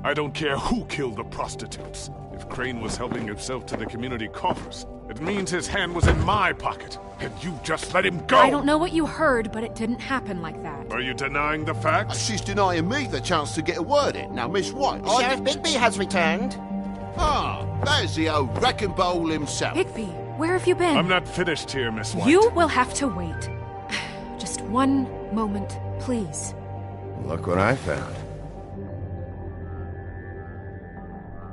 I don't care who killed the prostitutes. If Crane was helping himself to the community coffers, it means his hand was in my pocket, and you just let him go! I don't know what you heard, but it didn't happen like that. Are you denying the facts? She's denying me the chance to get a word in. Now, Miss White, Sheriff Bigby has returned. Ah, there's the old wrecking bowl himself. Bigby, where have you been? I'm not finished here, Miss White. You will have to wait. Just one moment, please. Look what I found.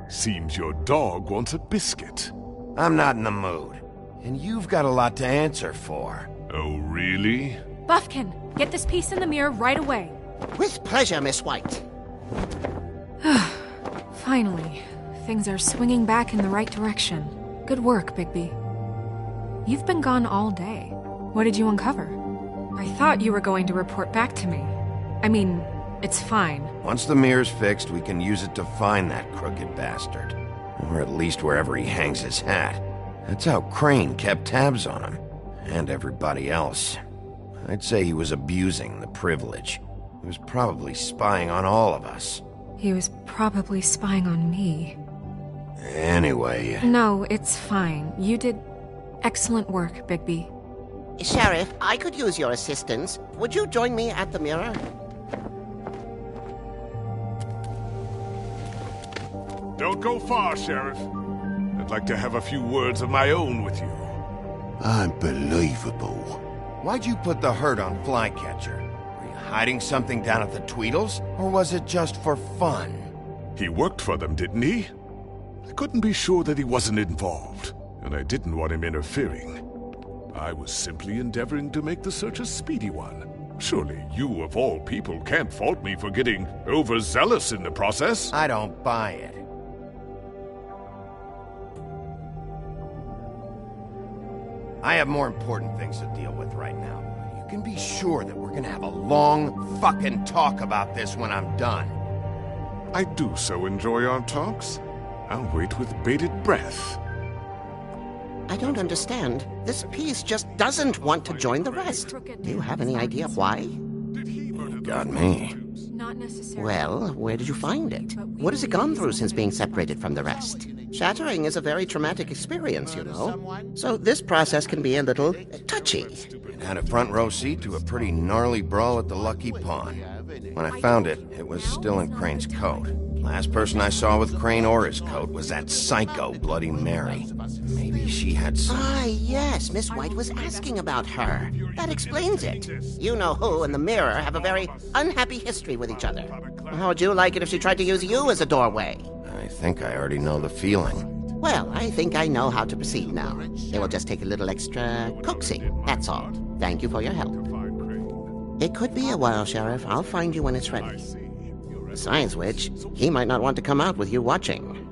Seems your dog wants a biscuit. I'm not in the mood. And you've got a lot to answer for. Oh, really? Buffkin, get this piece in the mirror right away. With pleasure, Miss White. Finally, things are swinging back in the right direction. Good work, Bigby. You've been gone all day. What did you uncover? I thought you were going to report back to me. I mean, it's fine. Once the mirror's fixed, we can use it to find that crooked bastard. Or at least wherever he hangs his hat. That's how Crane kept tabs on him. And everybody else. I'd say he was abusing the privilege. He was probably spying on all of us. He was probably spying on me. Anyway... No, it's fine. You did excellent work, Bigby. Sheriff, I could use your assistance. Would you join me at the mirror? Don't go far, Sheriff. I'd like to have a few words of my own with you. Unbelievable. Why'd you put the hurt on Flycatcher? Were you hiding something down at the Tweedles? Or was it just for fun? He worked for them, didn't he? I couldn't be sure that he wasn't involved, and I didn't want him interfering. I was simply endeavoring to make the search a speedy one. Surely you, of all people, can't fault me for getting overzealous in the process. I don't buy it. I have more important things to deal with right now. You can be sure that we're gonna have a long fucking talk about this when I'm done. I do so enjoy our talks. I'll wait with bated breath. I don't understand. This piece just doesn't want to join the rest. Do you have any idea why? Got me. Not necessarily. Well, where did you find it? What has it gone through since being separated from the rest? Shattering is a very traumatic experience, you know. So this process can be a little touchy. It had a front row seat to a pretty gnarly brawl at the Lucky Pawn. When I found it, it was still in Crane's coat. Last person I saw with Crane or his coat was that psycho Bloody Mary. Maybe she had some... Ah, yes, Miss White was asking about her. That explains it. You know who and the mirror have a very unhappy history with each other. How would you like it if she tried to use you as a doorway? I think I already know the feeling. Well, I think I know how to proceed now. It will just take a little extra coaxing, that's all. Thank you for your help. It could be a while, Sheriff. I'll find you when it's ready. Besides which, he might not want to come out with you watching.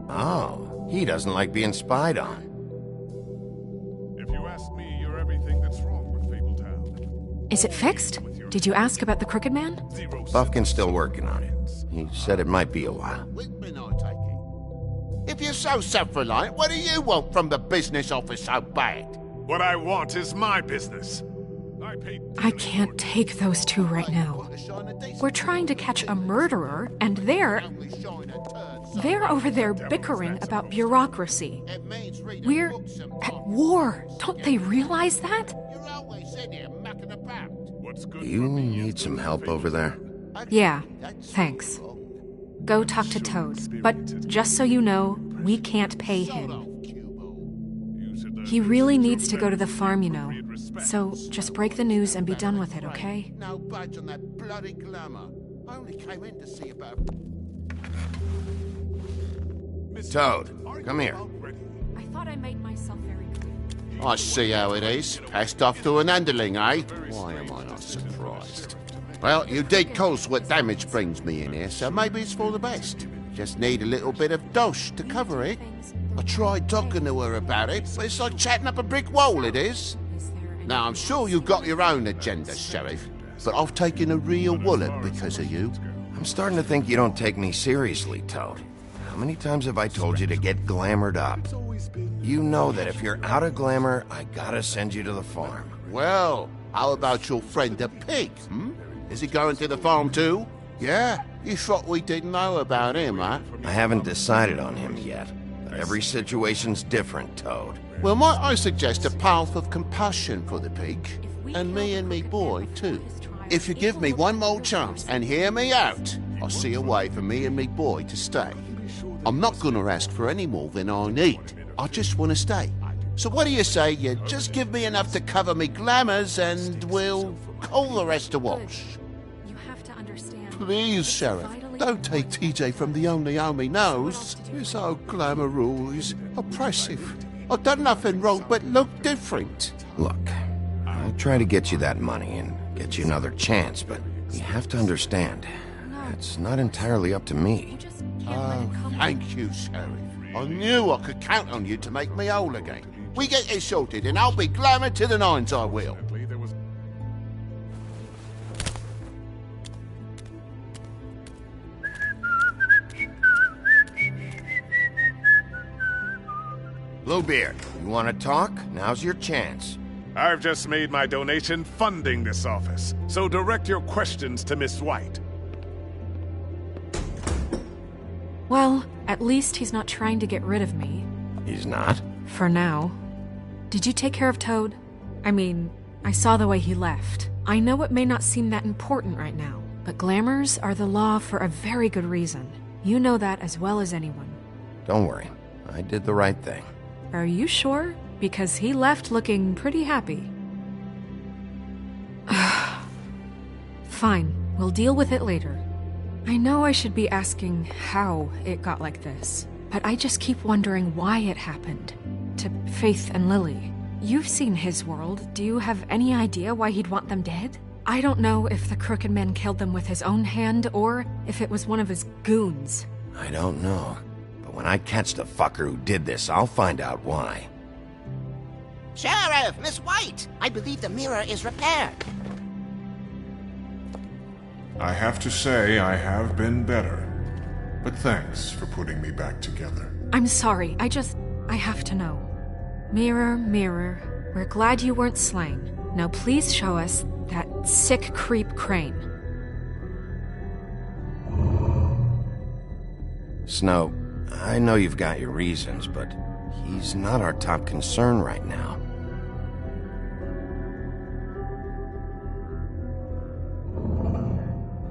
Oh, he doesn't like being spied on. If you ask me, you're everything that's wrong with Fabletown. Is it fixed? Did you ask about the Crooked Man? Buffkin's still working on it. He said it might be a while. If you're so self-reliant, what do you want from the business office so bad? What I want is my business. I can't take those two right now. We're trying to catch a murderer, and they're over there bickering about bureaucracy. We're at war. Don't they realize that? Do you need some help over there? Yeah, thanks. Go talk to Toad, but just so you know, we can't pay him. He really needs to go to the farm, you know. So just break the news and be done with it, okay? No budge on that bloody glamour. I only came in to see about... Toad, come here. I thought I made myself very clear. I see how it is. Passed off to an underling, eh? Why am I not surprised? Well, you did cause what damage brings me in here, so maybe it's for the best. Just need a little bit of dosh to cover it. I tried talking to her about it, but it's like chatting up a brick wall, it is. Now, I'm sure you've got your own agenda, Sheriff. but I've taken a real wallop because of you. I'm starting to think you don't take me seriously, Toad. How many times have I told you to get glamored up? You know that if you're out of glamour, I gotta send you to the farm. Well, how about your friend the pig, Is he going to the farm too? Yeah? You thought we didn't know about him, huh? I haven't decided on him yet, but every situation's different, Toad. Well, might I suggest a path of compassion for the pig? And me boy, too. If you give me one more chance and hear me out, I'll see a way for me and me boy to stay. I'm not gonna ask for any more than I need. I just want to stay. So what do you say you just give me enough to cover me glamours and we'll call the rest a wash? You have to understand. Please, Sheriff, don't take TJ from the only home he knows. This old glamour rule is oppressive. I've done nothing wrong but look different. Look, I'll try to get you that money and get you another chance, but you have to understand, it's not entirely up to me. Oh, thank you, Sheriff. I knew I could count on you to make me whole again. We get it sorted and I'll be glamour to the nines, I will. Bluebeard, you want to talk? Now's your chance. I've just made my donation funding this office, so direct your questions to Miss White. Well, at least he's not trying to get rid of me. He's not? For now. Did you take care of Toad? I mean, I saw the way he left. I know it may not seem that important right now, but glamours are the law for a very good reason. You know that as well as anyone. Don't worry. I did the right thing. Are you sure? Because he left looking pretty happy. Fine, we'll deal with it later. I know I should be asking how it got like this, but I just keep wondering why it happened. To Faith and Lily. You've seen his world. Do you have any idea why he'd want them dead? I don't know if the Crooked Man killed them with his own hand or if it was one of his goons. I don't know. But when I catch the fucker who did this, I'll find out why. Sheriff, Miss White, I believe the mirror is repaired. I have to say I have been better. But thanks for putting me back together. I'm sorry, I have to know. Mirror, mirror, we're glad you weren't slain. Now please show us that sick creep Crane. Snow, I know you've got your reasons, but he's not our top concern right now.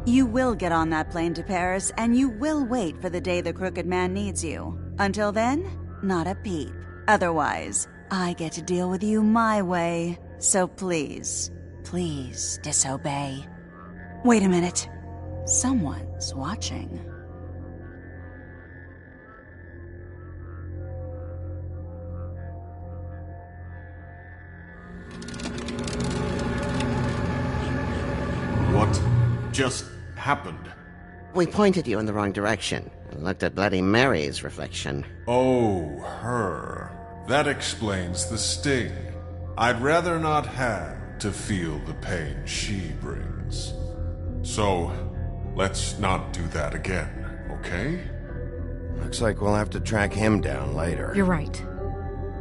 You will get on that plane to Paris, and you will wait for the day the Crooked Man needs you. Until then, not a peep. Otherwise, I get to deal with you my way. So please, please disobey. Wait a minute. Someone's watching. What just happened? We pointed you in the wrong direction and looked at Bloody Mary's reflection. Oh, her. That explains the sting. I'd rather not have to feel the pain she brings. So, let's not do that again, okay? Looks like we'll have to track him down later. You're right.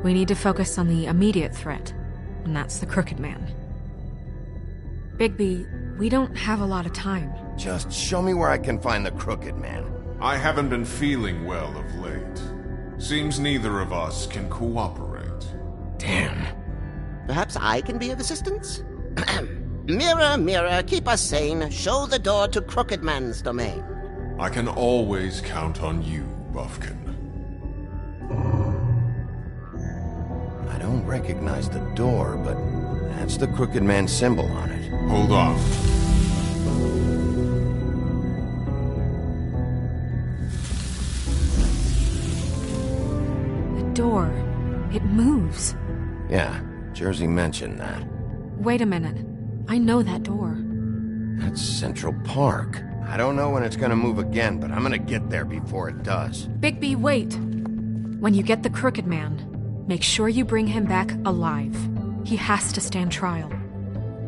We need to focus on the immediate threat, and that's the Crooked Man. Bigby, we don't have a lot of time. Just show me where I can find the Crooked Man. I haven't been feeling well of late. Seems neither of us can cooperate. Damn. Perhaps I can be of assistance? Mirror, mirror, keep us sane. Show the door to Crooked Man's domain. I can always count on you, Buffkin. I don't recognize the door, but that's the Crooked Man symbol on it. Hold on. The door. It moves. Yeah, Jersey mentioned that. Wait a minute. I know that door. That's Central Park. I don't know when it's gonna move again, but I'm gonna get there before it does. Bigby, wait! When you get the Crooked Man, make sure you bring him back alive. He has to stand trial.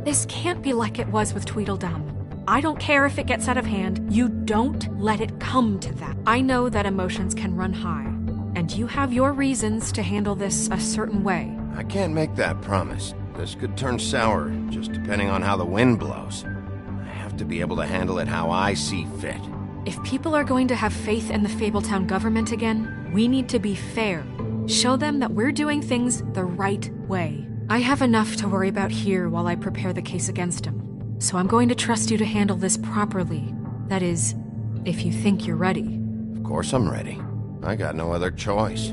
This can't be like it was with Tweedledum. I don't care if it gets out of hand. You don't let it come to that. I know that emotions can run high, and you have your reasons to handle this a certain way. I can't make that promise. This could turn sour, just depending on how the wind blows. I have to be able to handle it how I see fit. If people are going to have faith in the Fabletown government again, we need to be fair. Show them that we're doing things the right way. I have enough to worry about here while I prepare the case against him. So I'm going to trust you to handle this properly. That is, if you think you're ready. Of course I'm ready. I got no other choice.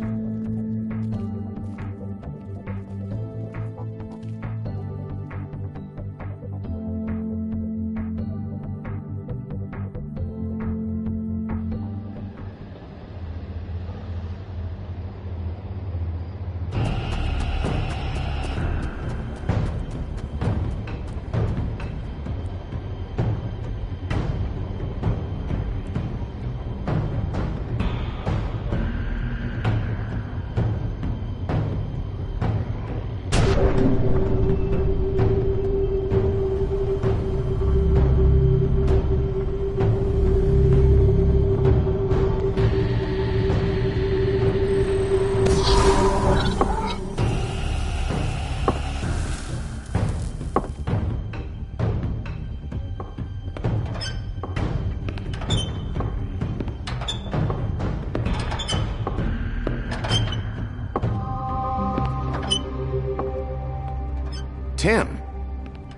Tim,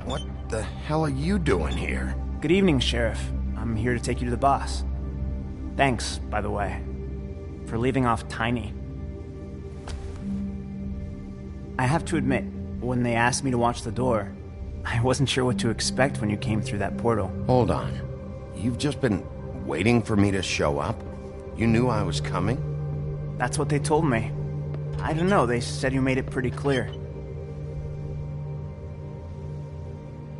what the hell are you doing here? Good evening, Sheriff. I'm here to take you to the boss. Thanks, by the way, for leaving off Tiny. I have to admit, when they asked me to watch the door, I wasn't sure what to expect when you came through that portal. Hold on. You've just been waiting for me to show up? You knew I was coming? That's what they told me. I don't know, they said you made it pretty clear.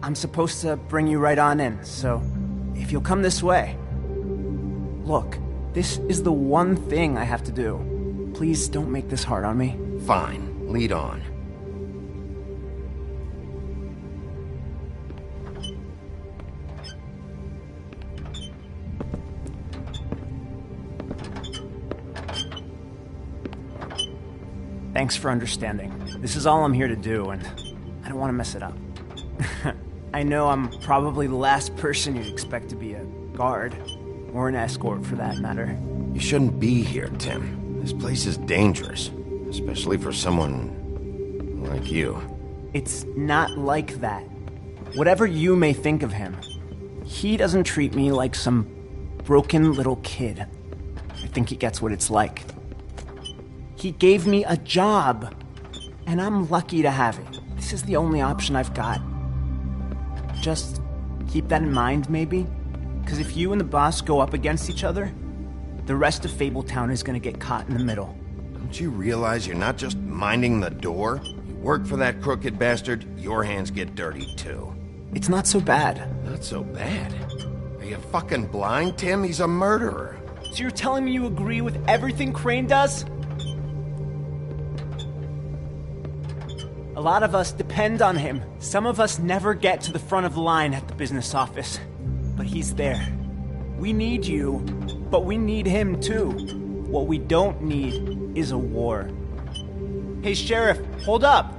I'm supposed to bring you right on in, so if you'll come this way. Look, this is the one thing I have to do. Please don't make this hard on me. Fine, lead on. Thanks for understanding. This is all I'm here to do, and I don't want to mess it up. I know I'm probably the last person you'd expect to be a guard, or an escort for that matter. You shouldn't be here, Tim. This place is dangerous, especially for someone like you. It's not like that. Whatever you may think of him, he doesn't treat me like some broken little kid. I think he gets what it's like. He gave me a job, and I'm lucky to have it. This is the only option I've got. Just keep that in mind, maybe? Because if you and the boss go up against each other, the rest of Fabletown is going to get caught in the middle. Don't you realize you're not just minding the door? You work for that crooked bastard, your hands get dirty too. It's not so bad. Not so bad? Are you fucking blind, Tim? He's a murderer. So you're telling me you agree with everything Crane does? A lot of us depend on him. Some of us never get to the front of the line at the business office. But he's there. We need you, but we need him too. What we don't need is a war. Hey, Sheriff, hold up.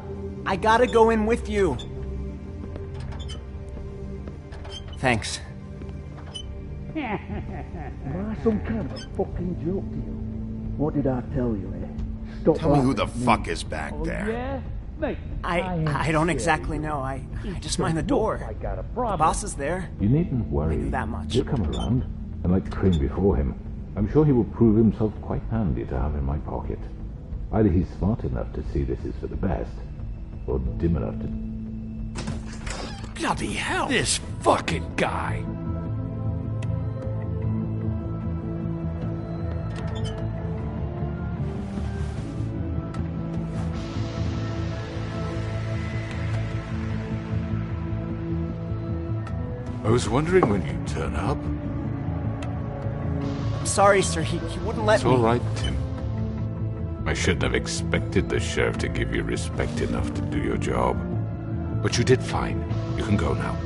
I gotta go in with you. Thanks. Am I some kind of a fucking joke to you? What did I tell you, eh? Stop. Tell me who the fuck is back there. Yeah? Mate, I don't exactly know. I just mind the door. The boss is there. You needn't worry. I knew that much. He'll come around, and like Crane before him, I'm sure he will prove himself quite handy to have in my pocket. Either he's smart enough to see this is for the best, or dim enough to... Bloody hell! This fucking guy! I was wondering when you'd turn up. I'm sorry, sir. He wouldn't let It's me. all right, Tim. I shouldn't have expected the sheriff to give you respect enough to do your job. But you did fine. You can go now.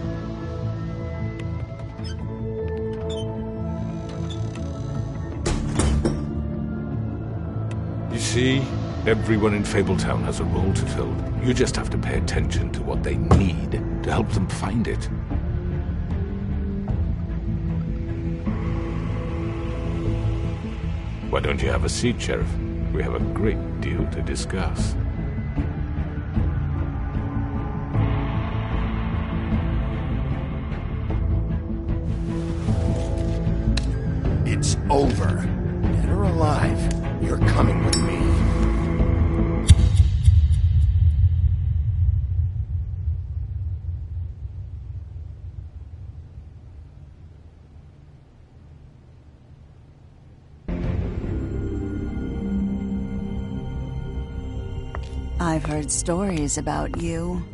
You see, everyone in Fabletown has a role to fill. You just have to pay attention to what they need to help them find it. Why don't you have a seat, Sheriff? We have a great deal to discuss. It's over. Dead or alive, you're coming with me. I've heard stories about you.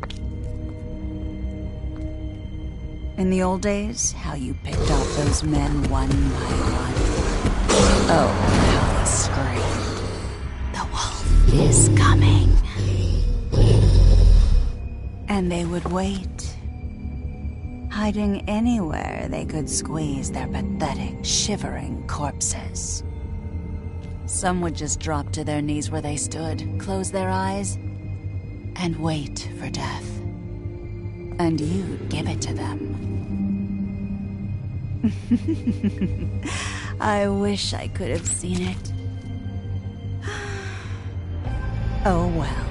In the old days, how you picked off those men one by one. Oh, how they screamed. The wolf is coming. And they would wait, hiding anywhere they could squeeze their pathetic, shivering corpses. Some would just drop to their knees where they stood, close their eyes, and wait for death. And you'd give it to them. I wish I could have seen it. Oh well.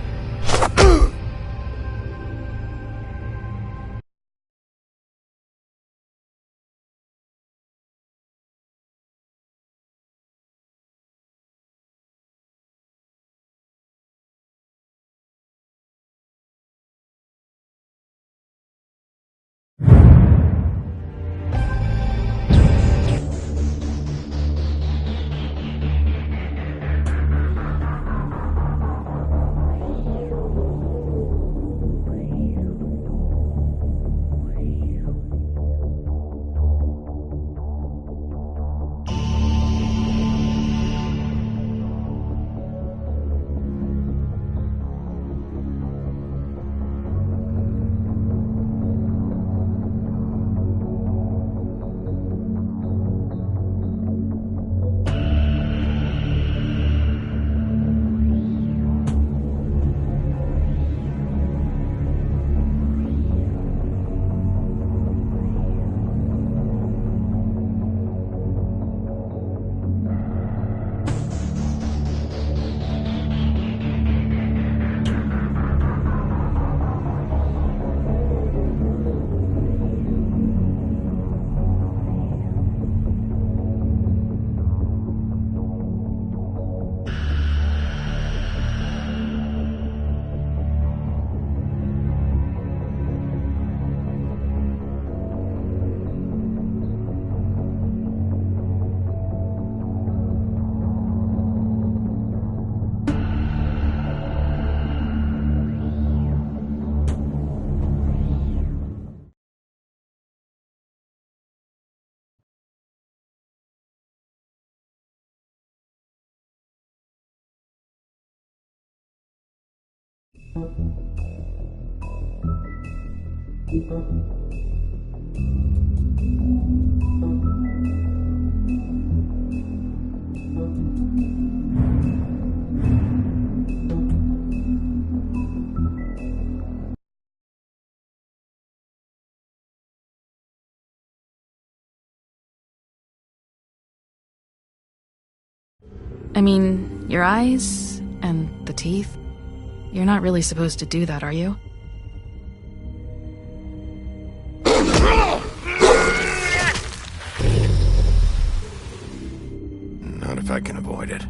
I mean, your eyes and the teeth. You're not really supposed to do that, are you? Not if I can avoid it.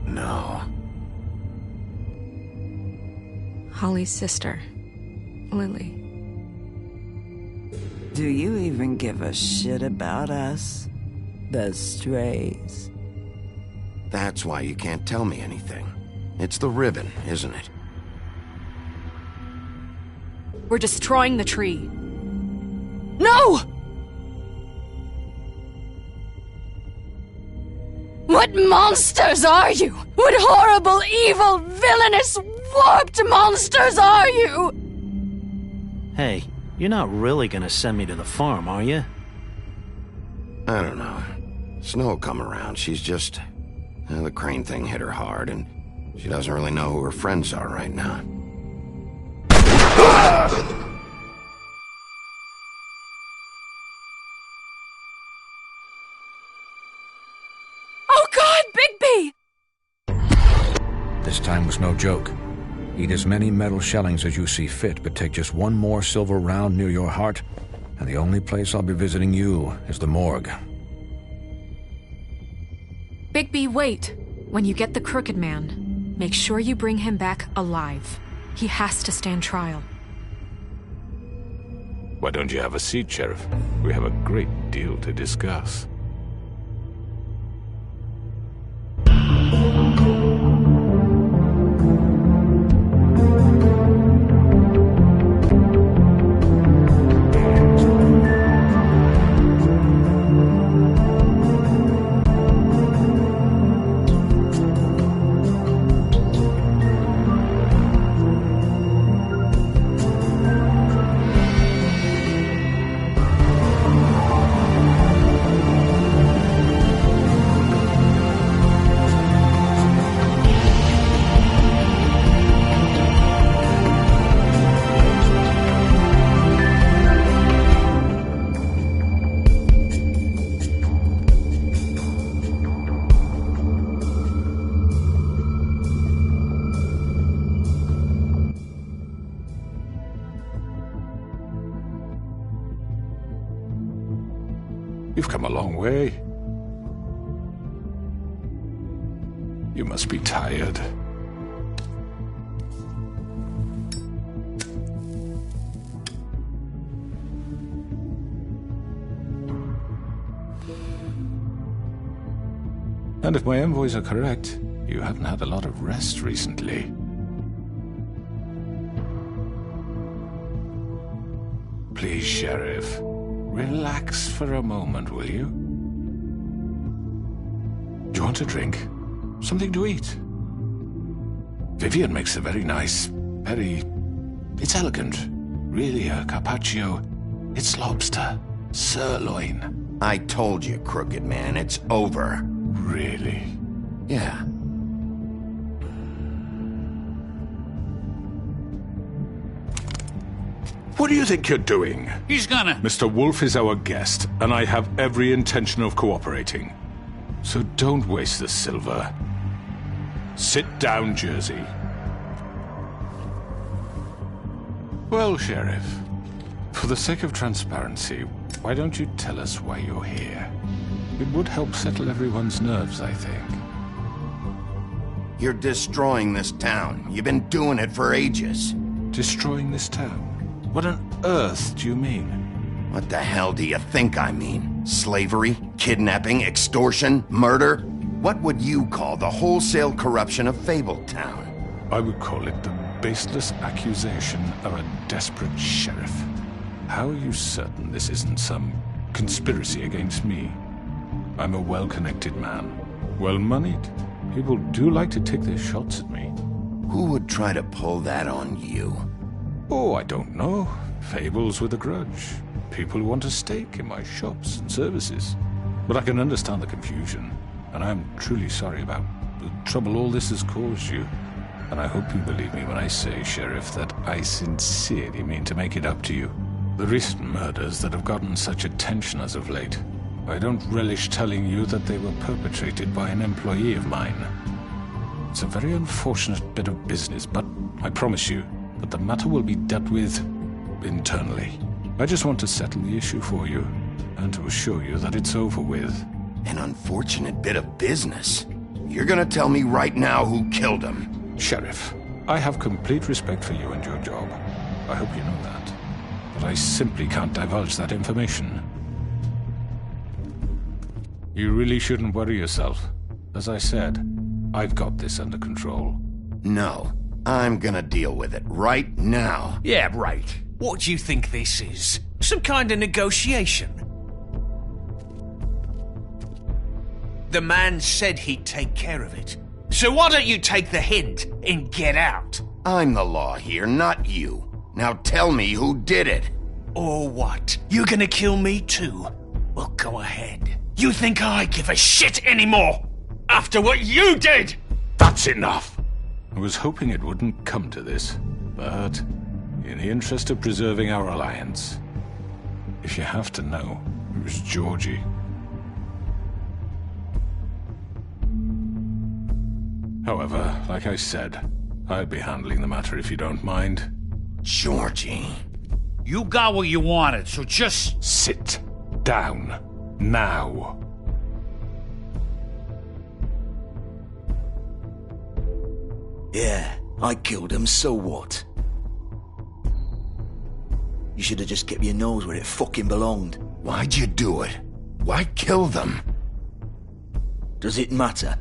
No. Holly's sister, Lily. Do you even give a shit about us? The strays? That's why you can't tell me anything. It's the ribbon, isn't it? We're destroying the tree. No! What monsters are you? What horrible, evil, villainous, warped monsters are you? Hey, you're not really gonna send me to the farm, are you? I don't know. Snow will come around. She's just... the crane thing hit her hard, and she doesn't really know who her friends are right now. Oh God, Bigby! This time was no joke. Eat as many metal shellings as you see fit, but take just one more silver round near your heart, and the only place I'll be visiting you is the morgue. Bigby, wait. When you get the Crooked Man, make sure you bring him back alive. He has to stand trial. Why don't you have a seat, Sheriff? We have a great deal to discuss. You've come a long way. You must be tired. And if my envoys are correct, you haven't had a lot of rest recently. Please, Sheriff, relax for a moment, will you? Do you want a drink? Something to eat? Vivian makes a very nice, it's elegant. Really a carpaccio. It's lobster. Sirloin. I told you, Crooked Man, it's over. Really? Yeah. What do you think you're doing? He's gonna... Mr. Wolf is our guest, and I have every intention of cooperating. So don't waste the silver. Sit down, Jersey. Well, Sheriff, for the sake of transparency, why don't you tell us why you're here? It would help settle everyone's nerves, I think. You're destroying this town. You've been doing it for ages. Destroying this town? What on earth do you mean? What the hell do you think I mean? Slavery? Kidnapping? Extortion? Murder? What would you call the wholesale corruption of Fabletown? I would call it the baseless accusation of a desperate sheriff. How are you certain this isn't some conspiracy against me? I'm a well-connected man, well-moneyed. People do like to take their shots at me. Who would try to pull that on you? Oh, I don't know. Fables with a grudge. People who want a stake in my shops and services. But I can understand the confusion, and I'm truly sorry about the trouble all this has caused you. And I hope you believe me when I say, Sheriff, that I sincerely mean to make it up to you. The recent murders that have gotten such attention as of late, I don't relish telling you that they were perpetrated by an employee of mine. It's a very unfortunate bit of business, but I promise you that the matter will be dealt with internally. I just want to settle the issue for you, and to assure you that it's over with. An unfortunate bit of business? You're gonna tell me right now who killed him? Sheriff, I have complete respect for you and your job. I hope you know that. But I simply can't divulge that information. You really shouldn't worry yourself. As I said, I've got this under control. No. I'm gonna deal with it right now. Yeah, right. What do you think this is? Some kind of negotiation? The man said he'd take care of it. So why don't you take the hint and get out? I'm the law here, not you. Now tell me who did it. Or what? You gonna kill me too? Well, go ahead. You think I give a shit anymore? After what you did? That's enough. I was hoping it wouldn't come to this, but in the interest of preserving our alliance, if you have to know, it was Georgie. However, like I said, I'll be handling the matter if you don't mind. Georgie. You got what you wanted, so just... Sit down. Now. Yeah, I killed him, so what? You should have just kept your nose where it fucking belonged. Why'd you do it? Why kill them? Does it matter?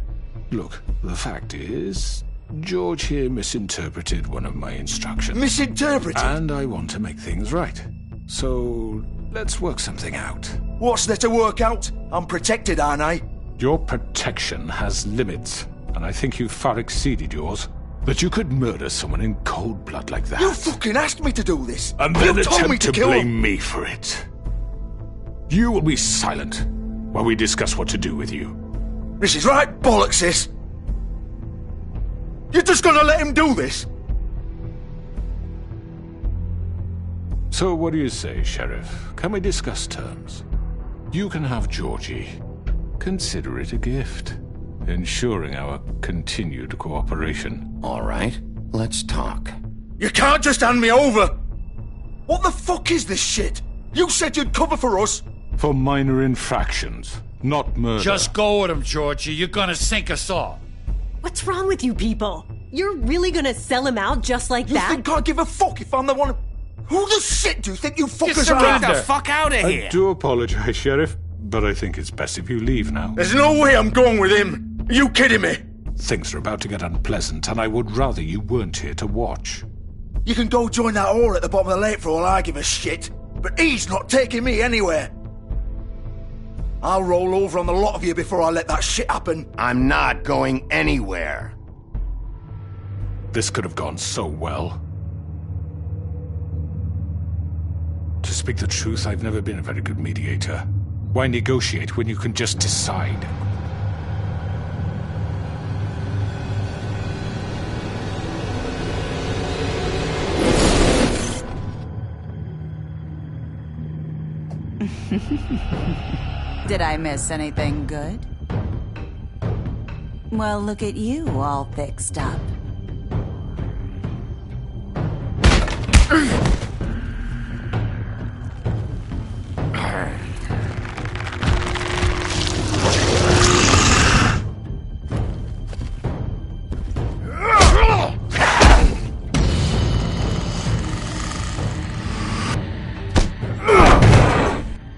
Look, the fact is, George here misinterpreted one of my instructions. Misinterpreted? And I want to make things right. So, let's work something out. What's there to work out? I'm protected, aren't I? Your protection has limits, and I think you've far exceeded yours. That you could murder someone in cold blood like that. You fucking asked me to do this! And then you told me attempt to blame me for it. You will be silent while we discuss what to do with you. This is right bollocks, sis! You're just gonna let him do this? So what do you say, Sheriff? Can we discuss terms? You can have Georgie. Consider it a gift, ensuring our continued cooperation. All right, let's talk. You can't just hand me over! What the fuck is this shit? You said you'd cover for us! For minor infractions, not murder. Just go with him, Georgie. You're gonna sink us all. What's wrong with you people? You're really gonna sell him out just like that? You think I give a fuck if I'm the one... Who the shit do you think you fuckers are? Get the fuck out of here! I do apologize, Sheriff, but I think it's best if you leave now. There's no way I'm going with him! Are you kidding me? Things are about to get unpleasant, and I would rather you weren't here to watch. You can go join that whore at the bottom of the lake for all I give a shit, but he's not taking me anywhere. I'll roll over on the lot of you before I let that shit happen. I'm not going anywhere. This could have gone so well. To speak the truth, I've never been a very good mediator. Why negotiate when you can just decide? Did I miss anything good? Well, look at you, all fixed up.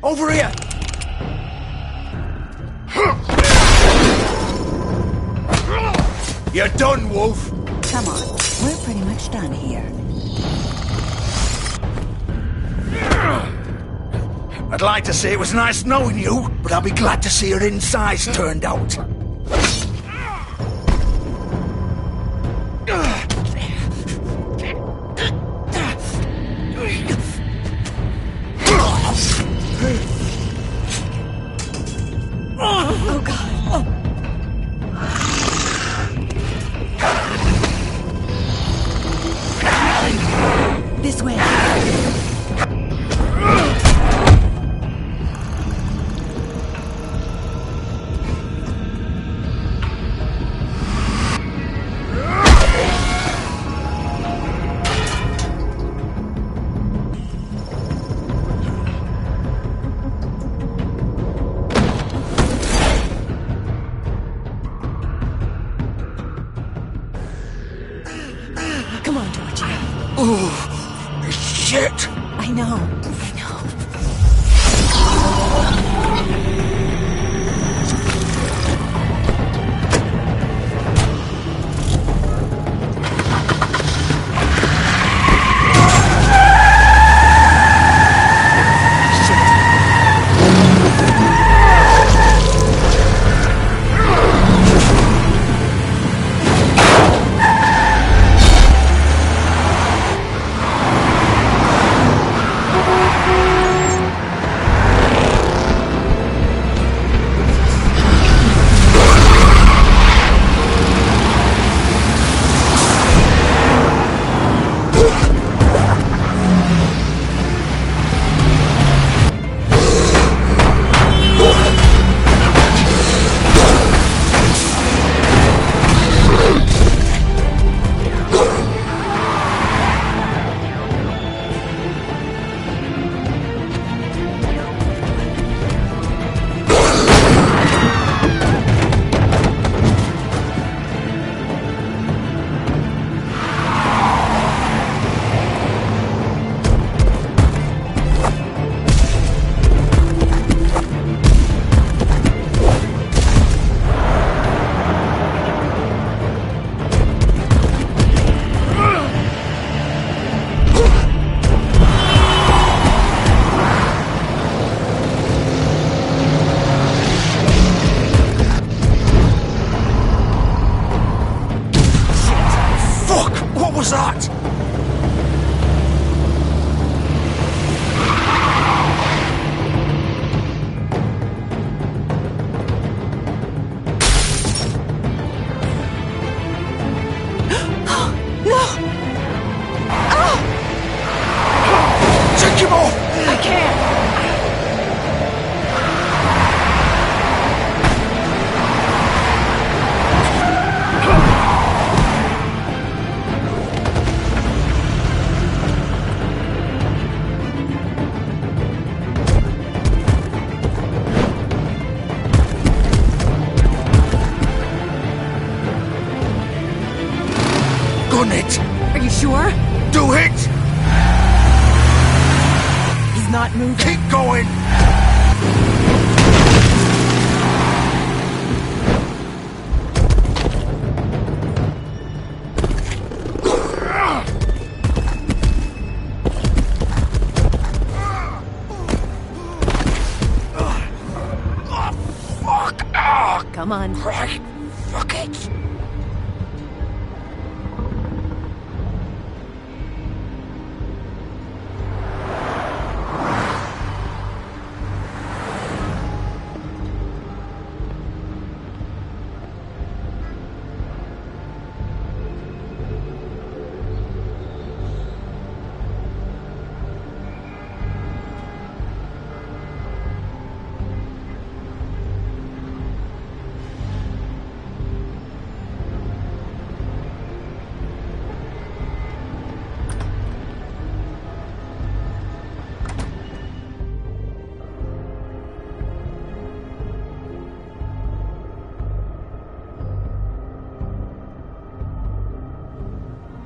Over here! You're done, Wolf! Come on, we're pretty much done here. I'd like to say it was nice knowing you, but I'll be glad to see your insides turned out. Oh, God. This way. sure? Do it! He's not moving. Keep going! Come on. Right. Fuck it.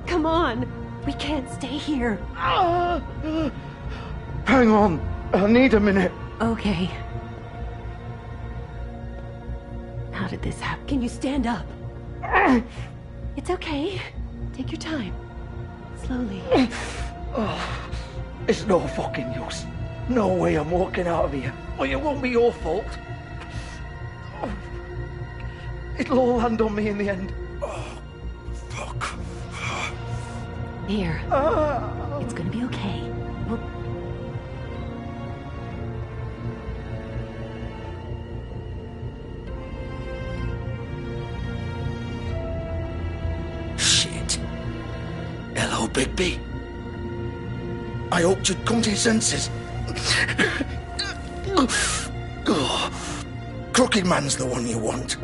Come on. We can't stay here. Hang on. I need a minute. Okay. How did this happen? Can you stand up? It's okay. Take your time. Slowly. It's no fucking use. No way I'm walking out of here. Well, it won't be your fault. It'll all land on me in the end. Fuck. Here. It's gonna be okay. We'll... Shit. Hello, Bigby. I hoped you'd come to your senses. Crooked Man's the one you want.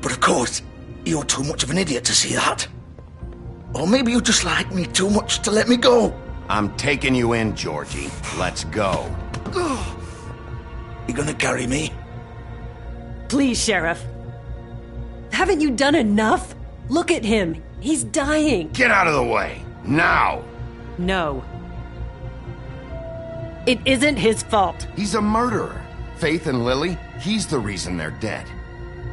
But of course, you're too much of an idiot to see that. Or maybe you just like me too much to let me go. I'm taking you in, Georgie. Let's go. You gonna carry me? Please, Sheriff. Haven't you done enough? Look at him. He's dying. Get out of the way. Now. No. It isn't his fault. He's a murderer. Faith and Lily, he's the reason they're dead.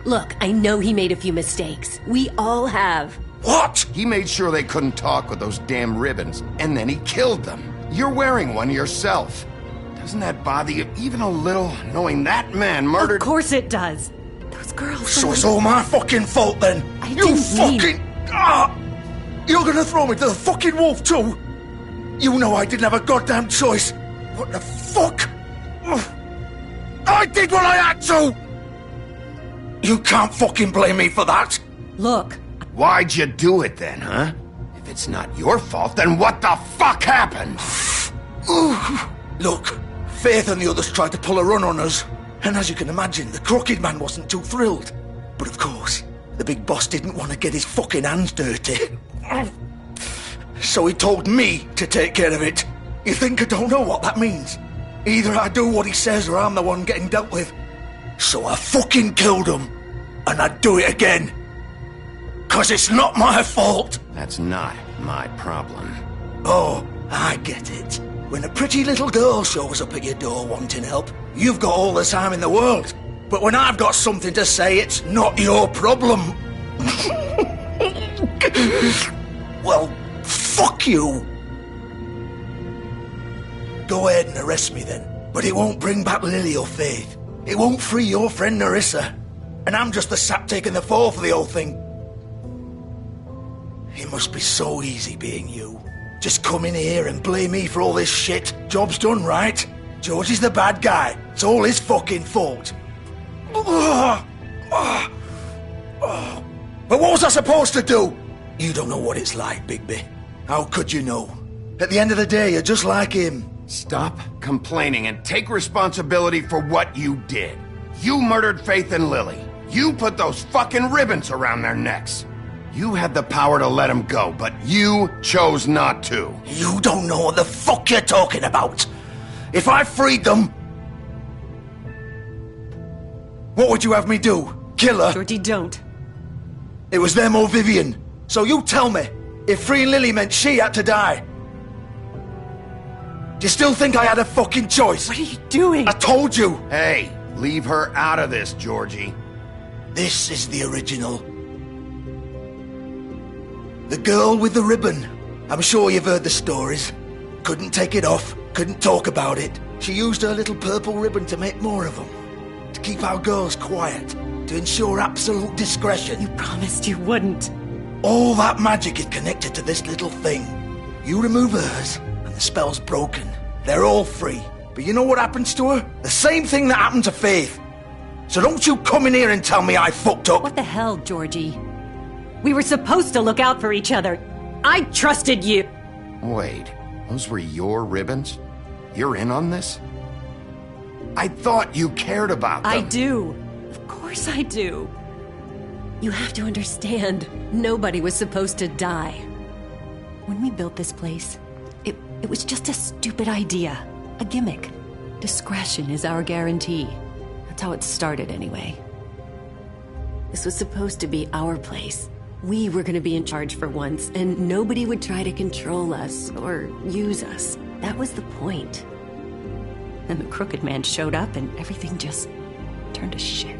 Look, I know he made a few mistakes. We all have. What? He made sure they couldn't talk with those damn ribbons, and then he killed them. You're wearing one yourself. Doesn't that bother you even a little, knowing that man murdered... Of course it does. Those girls... So it's all my fucking fault then? You fucking... You're gonna throw me to the fucking wolf too? You know I didn't have a goddamn choice. What the fuck? I did what I had to! You can't fucking blame me for that. Look. Why'd you do it then, huh? If it's not your fault, then what the fuck happened? Look, Faith and the others tried to pull a run on us. And as you can imagine, the Crooked Man wasn't too thrilled. But of course, the big boss didn't want to get his fucking hands dirty. So he told me to take care of it. You think I don't know what that means? Either I do what he says or I'm the one getting dealt with. So I fucking killed him. And I'd do it again. 'Cause it's not my fault. That's not my problem. Oh, I get it. When a pretty little girl shows up at your door wanting help, you've got all the time in the world. But when I've got something to say, it's not your problem. Well, fuck you. Go ahead and arrest me then. But it won't bring back Lily or Faith. It won't free your friend Nerissa. And I'm just the sap taking the fall for the whole thing. It must be so easy being you. Just come in here and blame me for all this shit. Job's done, right? George is the bad guy. It's all his fucking fault. But what was I supposed to do? You don't know what it's like, Bigby. How could you know? At the end of the day, you're just like him. Stop complaining and take responsibility for what you did. You murdered Faith and Lily. You put those fucking ribbons around their necks. You had the power to let them go, but you chose not to. You don't know what the fuck you're talking about. If I freed them... What would you have me do? Kill her? Georgie, don't. It was them or Vivian. So you tell me, if freeing Lily meant she had to die. Do you still think I had a fucking choice? What are you doing? I told you! Hey, leave her out of this, Georgie. This is the original. The girl with the ribbon. I'm sure you've heard the stories. Couldn't take it off, couldn't talk about it. She used her little purple ribbon to make more of them. To keep our girls quiet. To ensure absolute discretion. You promised you wouldn't. All that magic is connected to this little thing. You remove hers, and the spell's broken. They're all free. But you know what happens to her? The same thing that happened to Faith. So don't you come in here and tell me I fucked up. What the hell, Georgie? We were supposed to look out for each other. I trusted you. Wait, those were your ribbons? You're in on this? I thought you cared about them. I do. Of course I do. You have to understand, nobody was supposed to die. When we built this place, it was just a stupid idea. A gimmick. Discretion is our guarantee. That's how it started anyway. This was supposed to be our place. We were gonna be in charge for once, and nobody would try to control us or use us. That was the point. Then the Crooked Man showed up and everything just turned to shit.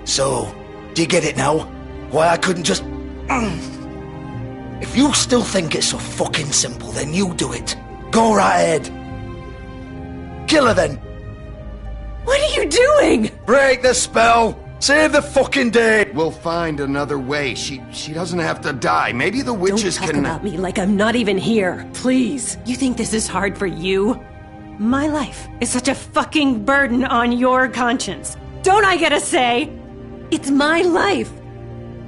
So, do you get it now? Why I couldn't just... If you still think it's so fucking simple, then you do it. Go right ahead. Kill her then. What are you doing? Break the spell. Save the fucking day. We'll find another way. She doesn't have to die. Maybe the witches Don't talk can... about me like I'm not even here. Please. You think this is hard for you? My life is such a fucking burden on your conscience. Don't I get a say? It's my life.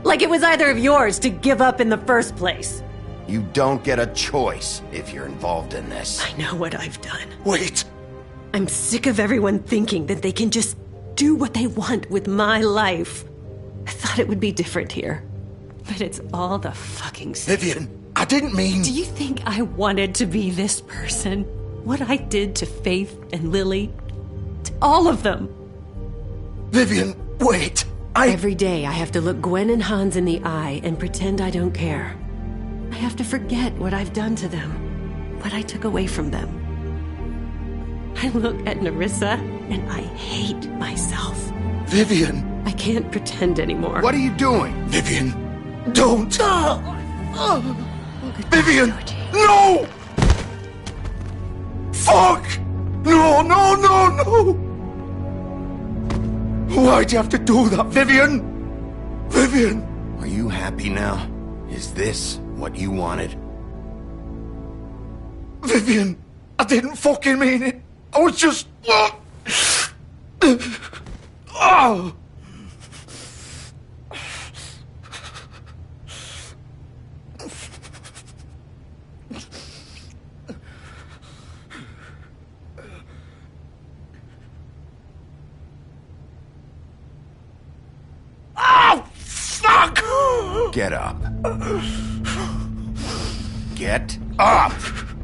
Like it was either of yours to give up in the first place. You don't get a choice if you're involved in this. I know what I've done. Wait. I'm sick of everyone thinking that they can just do what they want with my life. I thought it would be different here. But it's all the fucking same. Vivian, I didn't mean... Do you think I wanted to be this person? What I did to Faith and Lily? To all of them? Vivian, wait. Every day I have to look Gwen and Hans in the eye and pretend I don't care. I have to forget what I've done to them. What I took away from them. I look at Nerissa and I hate myself. Vivian. I can't pretend anymore. What are you doing? Vivian, don't. Vivian, no! Fuck! No, no, no, no! Why'd you have to do that, Vivian? Vivian! Are you happy now? Is this what you wanted? Vivian, I didn't fucking mean it. I was just... Oh! Get up. Get up!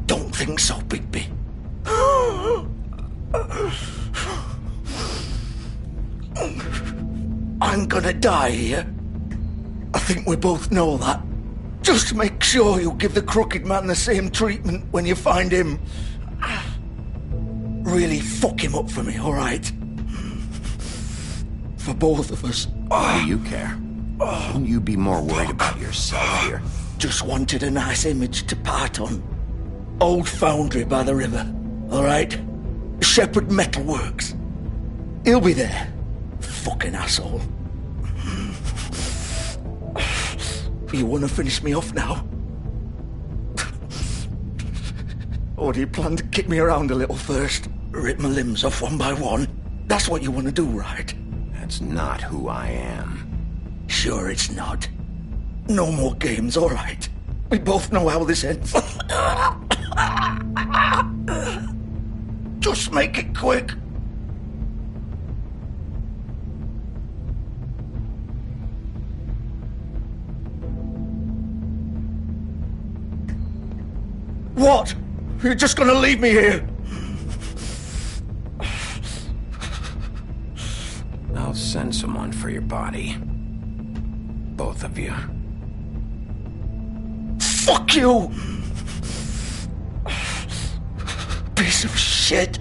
Don't think so, Bigby. I'm gonna die here. I think we both know that. Just make sure you give the Crooked Man the same treatment when you find him. Really fuck him up for me, alright? For both of us. Why do you care? Shouldn't you be more worried about yourself here? Just wanted a nice image to part on. Old foundry by the river, alright? Shepherd Metalworks. He'll be there. Fucking asshole. You want to finish me off now? Or do you plan to kick me around a little first? Rip my limbs off one by one? That's what you want to do, right? That's not who I am. Sure it's not. No more games, all right. We both know how this ends. Just make it quick. What? You're just gonna leave me here? I'll send someone for your body. Both of you. Fuck you! Piece of shit.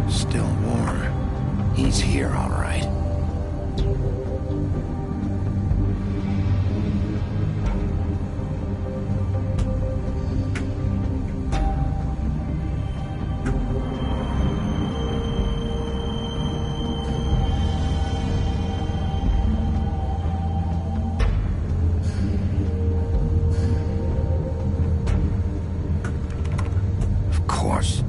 Still warm. He's here, all right. Of course.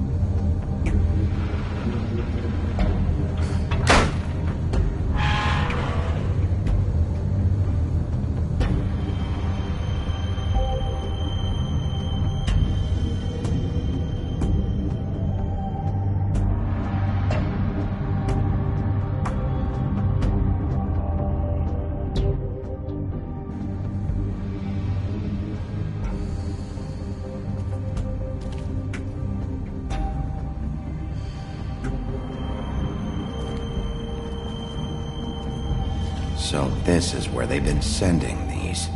So this is where they've been sending these.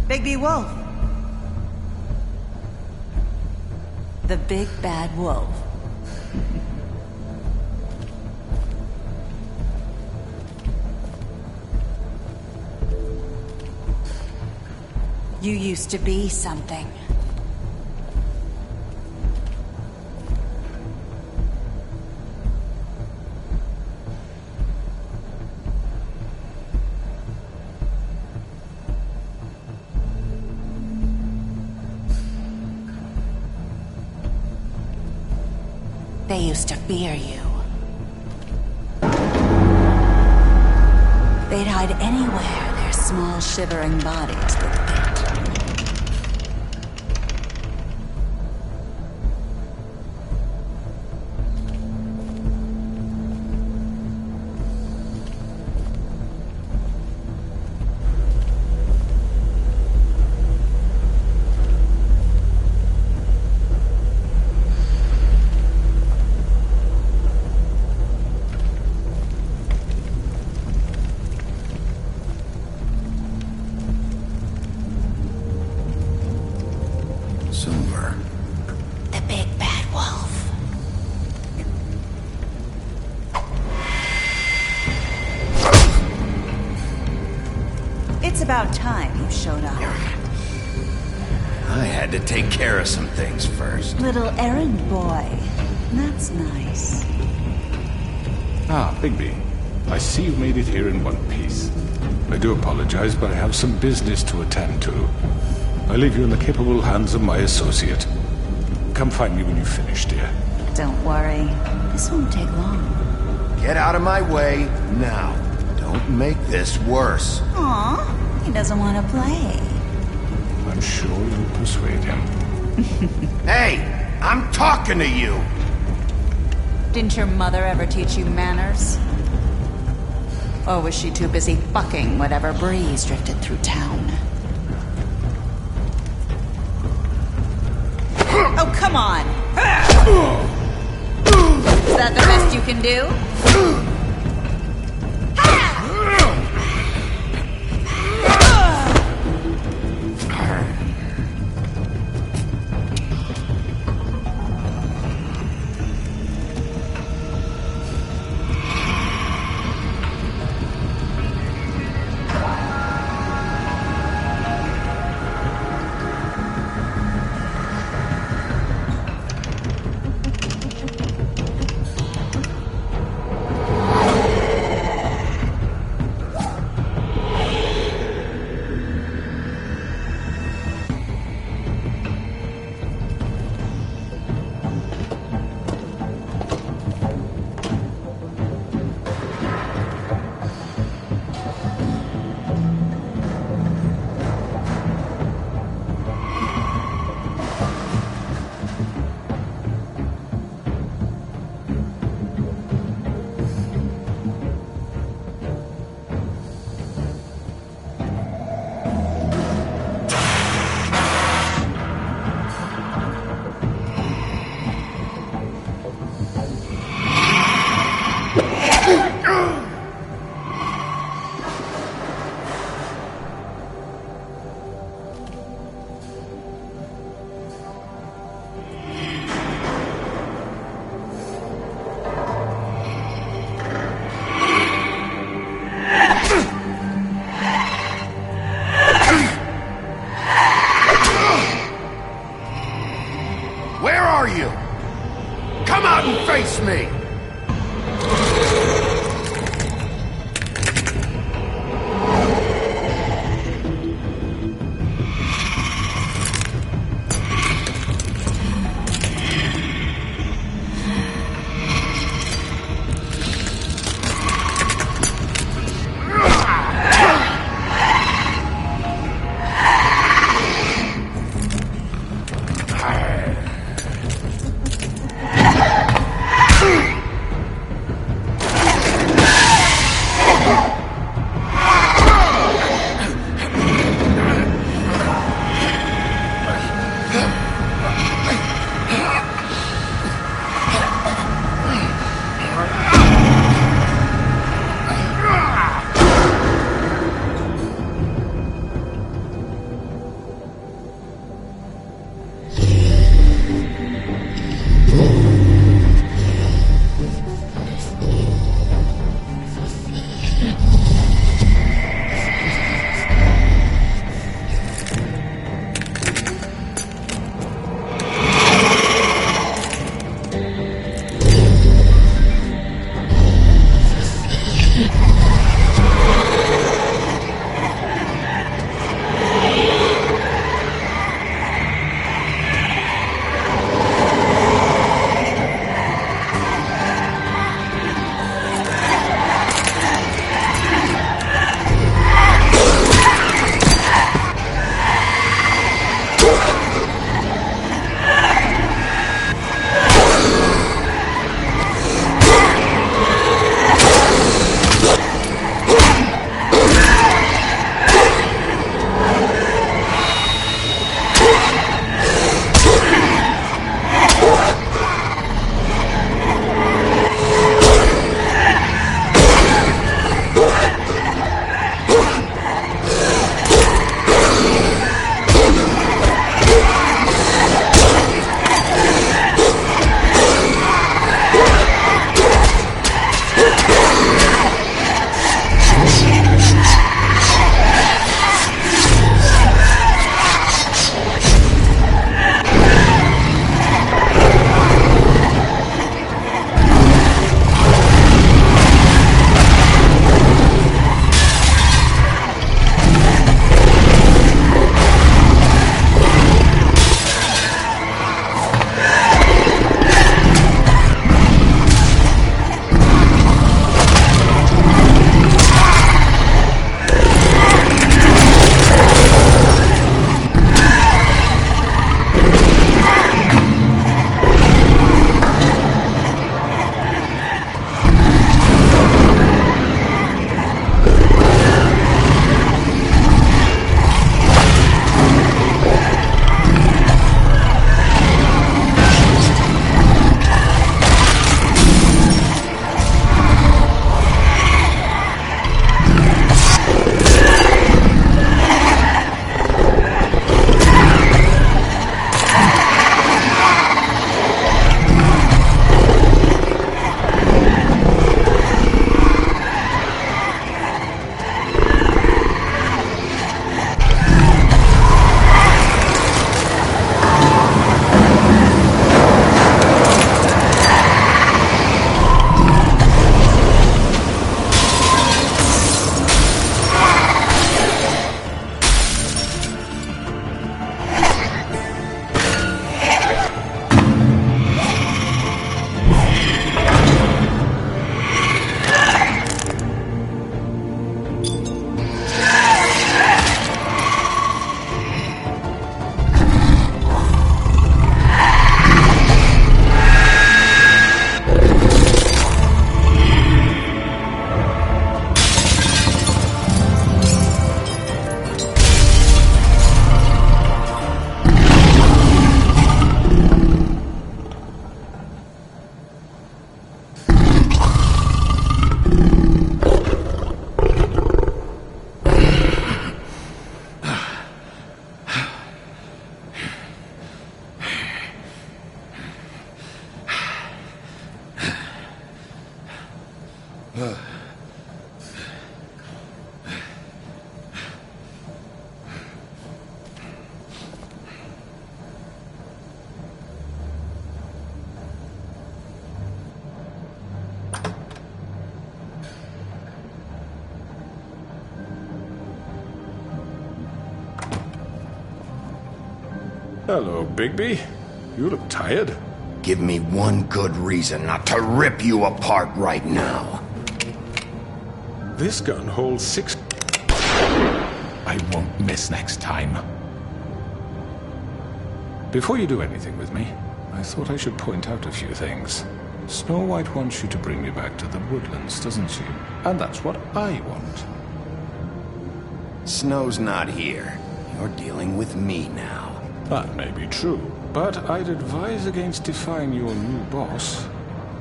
Bigby Wolf. The big bad wolf. You used to be something. They used to fear you. They'd hide anywhere their small shivering bodies would fit. Silver. The big bad wolf. It's about time you showed up. I had to take care of some things first. Little errand boy. That's nice. Ah, Bigby. I see you made it here in one piece. I do apologize, but I have some business to attend to. I leave you in the capable hands of my associate. Come find me when you've finished, dear. Don't worry. This won't take long. Get out of my way now. Don't make this worse. Aw, he doesn't want to play. I'm sure you'll persuade him. Hey, I'm talking to you! Didn't your mother ever teach you manners? Or was she too busy fucking whatever breeze drifted through town? Oh, come on! Is that the best you can do? Where are you? Come out and face me! Hello, Bigby. You look tired. Give me one good reason not to rip you apart right now. This gun holds 6... I won't miss next time. Before you do anything with me, I thought I should point out a few things. Snow White wants you to bring me back to the woodlands, doesn't she? And that's what I want. Snow's not here. You're dealing with me now. That may be true, but I'd advise against defying your new boss,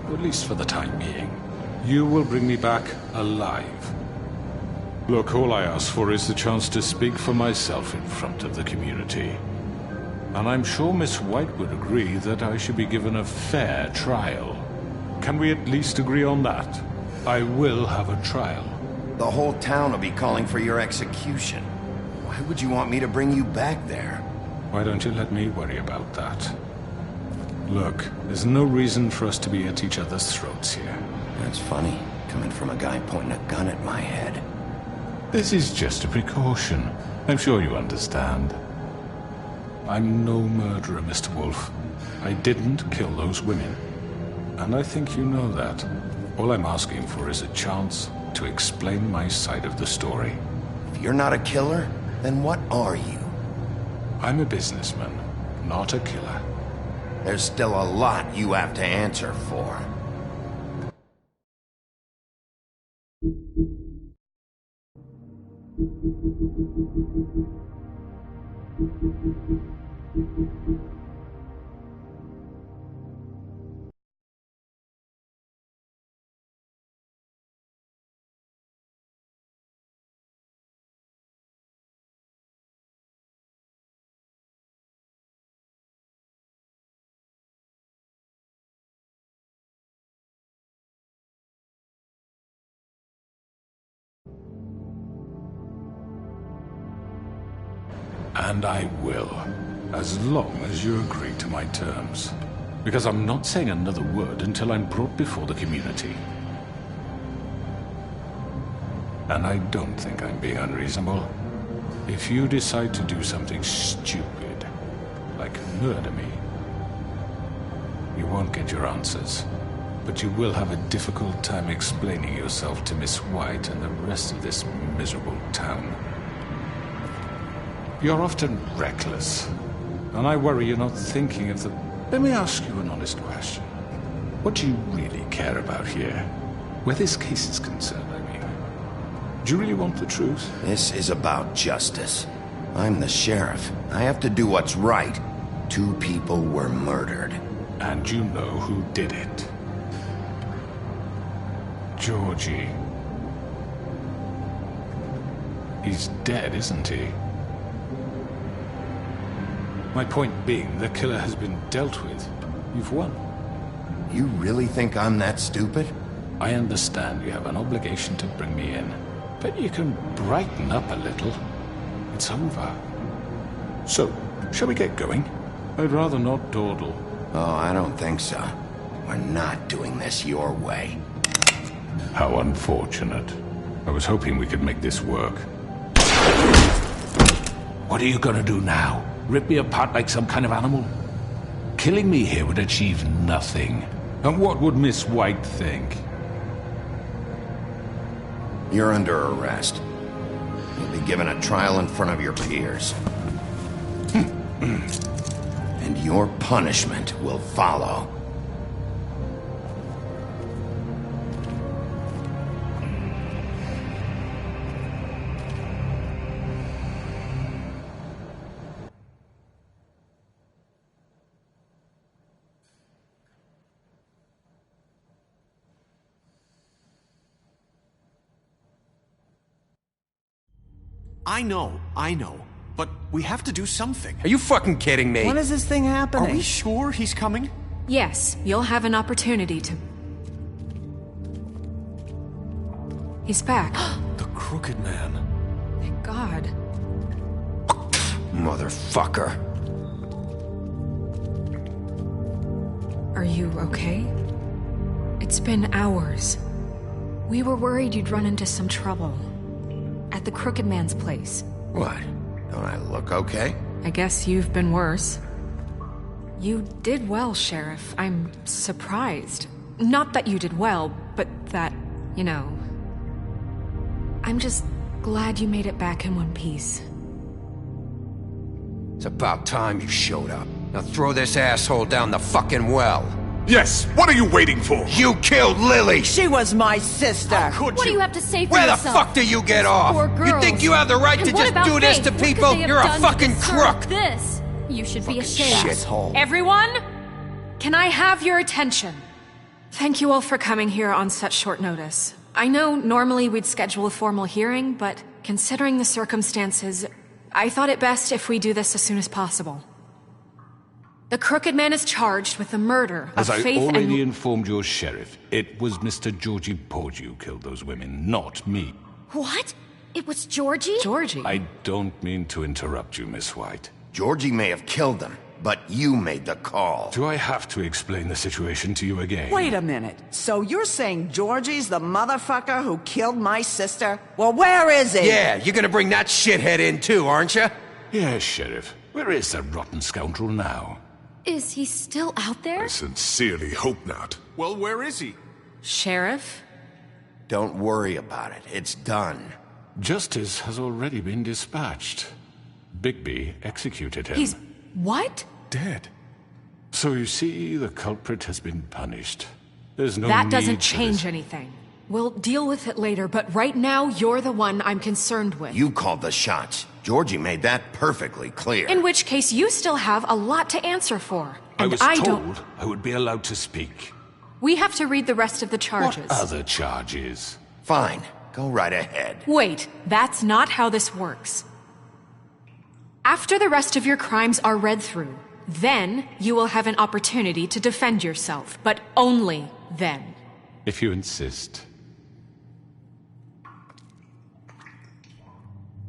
at least for the time being. You will bring me back alive. Look, all I ask for is the chance to speak for myself in front of the community. And I'm sure Miss White would agree that I should be given a fair trial. Can we at least agree on that? I will have a trial. The whole town will be calling for your execution. Why would you want me to bring you back there? Why don't you let me worry about that? Look, there's no reason for us to be at each other's throats here. That's funny, coming from a guy pointing a gun at my head. This is just a precaution. I'm sure you understand. I'm no murderer, Mr. Wolf. I didn't kill those women. And I think you know that. All I'm asking for is a chance to explain my side of the story. If you're not a killer, then what are you? I'm a businessman, not a killer. There's still a lot you have to answer for. And I will, as long as you agree to my terms. Because I'm not saying another word until I'm brought before the community. And I don't think I'm being unreasonable. If you decide to do something stupid, like murder me, you won't get your answers. But you will have a difficult time explaining yourself to Miss White and the rest of this miserable town. You're often reckless, and I worry you're not thinking of the... Let me ask you an honest question. What do you really care about here? Where this case is concerned, I mean. Do you really want the truth? This is about justice. I'm the sheriff. I have to do what's right. 2 people were murdered. And you know who did it. Georgie. He's dead, isn't he? My point being, the killer has been dealt with. You've won. You really think I'm that stupid? I understand you have an obligation to bring me in, but you can brighten up a little. It's over. So, shall we get going? I'd rather not dawdle. Oh, I don't think so. We're not doing this your way. How unfortunate. I was hoping we could make this work. What are you gonna do now? Rip me apart like some kind of animal? Killing me here would achieve nothing. And what would Miss White think? You're under arrest. You'll be given a trial in front of your peers. And your punishment will follow. I know. But we have to do something. Are you fucking kidding me? When is this thing happening? Are we sure he's coming? Yes, you'll have an opportunity to... He's back. The Crooked Man. Thank God. Motherfucker. Are you okay? It's been hours. We were worried you'd run into some trouble. At the Crooked Man's place. What? Don't I look okay? I guess you've been worse. You did well, Sheriff. I'm surprised. Not that you did well, but that, you know... I'm just glad you made it back in one piece. It's about time you showed up. Now throw this asshole down the fucking well. Yes, what are you waiting for? You killed Lily! She was my sister! What do you have to say for Where yourself? the fuck do you get off? Poor You girls. think you have the right And to what just about do this Faith? to What could people? they have You're a done to fucking deserve crook! This. You should be ashamed. Shithole. Everyone, can I have your attention? Thank you all for coming here on such short notice. I know normally we'd schedule a formal hearing, but considering the circumstances, I thought it best if we do this as soon as possible. The Crooked Man is charged with the murder As of I Faith already and... informed your sheriff, it was Mr. Georgie Porgy who killed those women, not me. What? It was Georgie? Georgie? I don't mean to interrupt you, Miss White. Georgie may have killed them, but you made the call. Do I have to explain the situation to you again? Wait a minute. So you're saying Georgie's the motherfucker who killed my sister? Well, where is he? Yeah, you're gonna bring that shithead in too, aren't you? Yes, Sheriff. Where is that rotten scoundrel now? Is he still out there? I sincerely hope not. Well, where is he? Sheriff? Don't worry about it. It's done. Justice has already been dispatched. Bigby executed him. He's... what? Dead. So you see, the culprit has been punished. There's no That need doesn't for change this. anything. We'll deal with it later, but right now, you're the one I'm concerned with. You called the shots. Georgie made that perfectly clear. In which case, you still have a lot to answer for. I And was don't... told I would be allowed to speak. We have to read the rest of the charges. What other charges? Fine. Go right ahead. Wait, that's not how this works. After the rest of your crimes are read through, then you will have an opportunity to defend yourself, but only then. If you insist.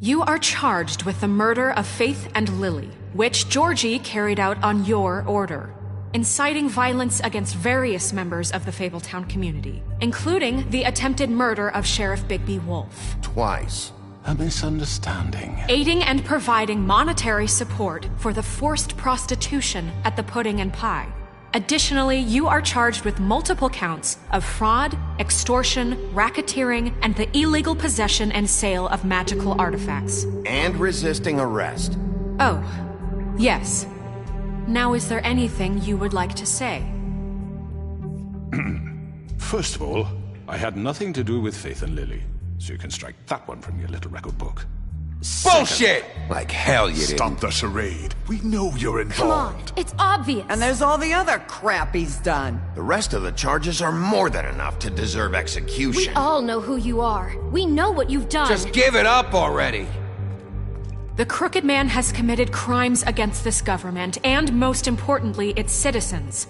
You are charged with the murder of Faith and Lily, which Georgie carried out on your order, inciting violence against various members of the Fabletown community, including the attempted murder of Sheriff Bigby Wolf. Twice. A misunderstanding. Aiding and providing monetary support for the forced prostitution at the Pudding and Pie. Additionally, you are charged with multiple counts of fraud, extortion, racketeering, and the illegal possession and sale of magical artifacts. And resisting arrest. Oh, yes. Now, is there anything you would like to say? First of all, I had nothing to do with Faith and Lily, so you can strike that one from your little record book. Bullshit! Like hell you didn't. Stop the charade. We know you're Come on, involved. it's obvious. And there's all the other crap he's done. The rest of the charges are more than enough to deserve We execution. all know who you are. We know what you've done. Just give it up already. The Crooked Man has committed crimes against this government and, most importantly, its citizens.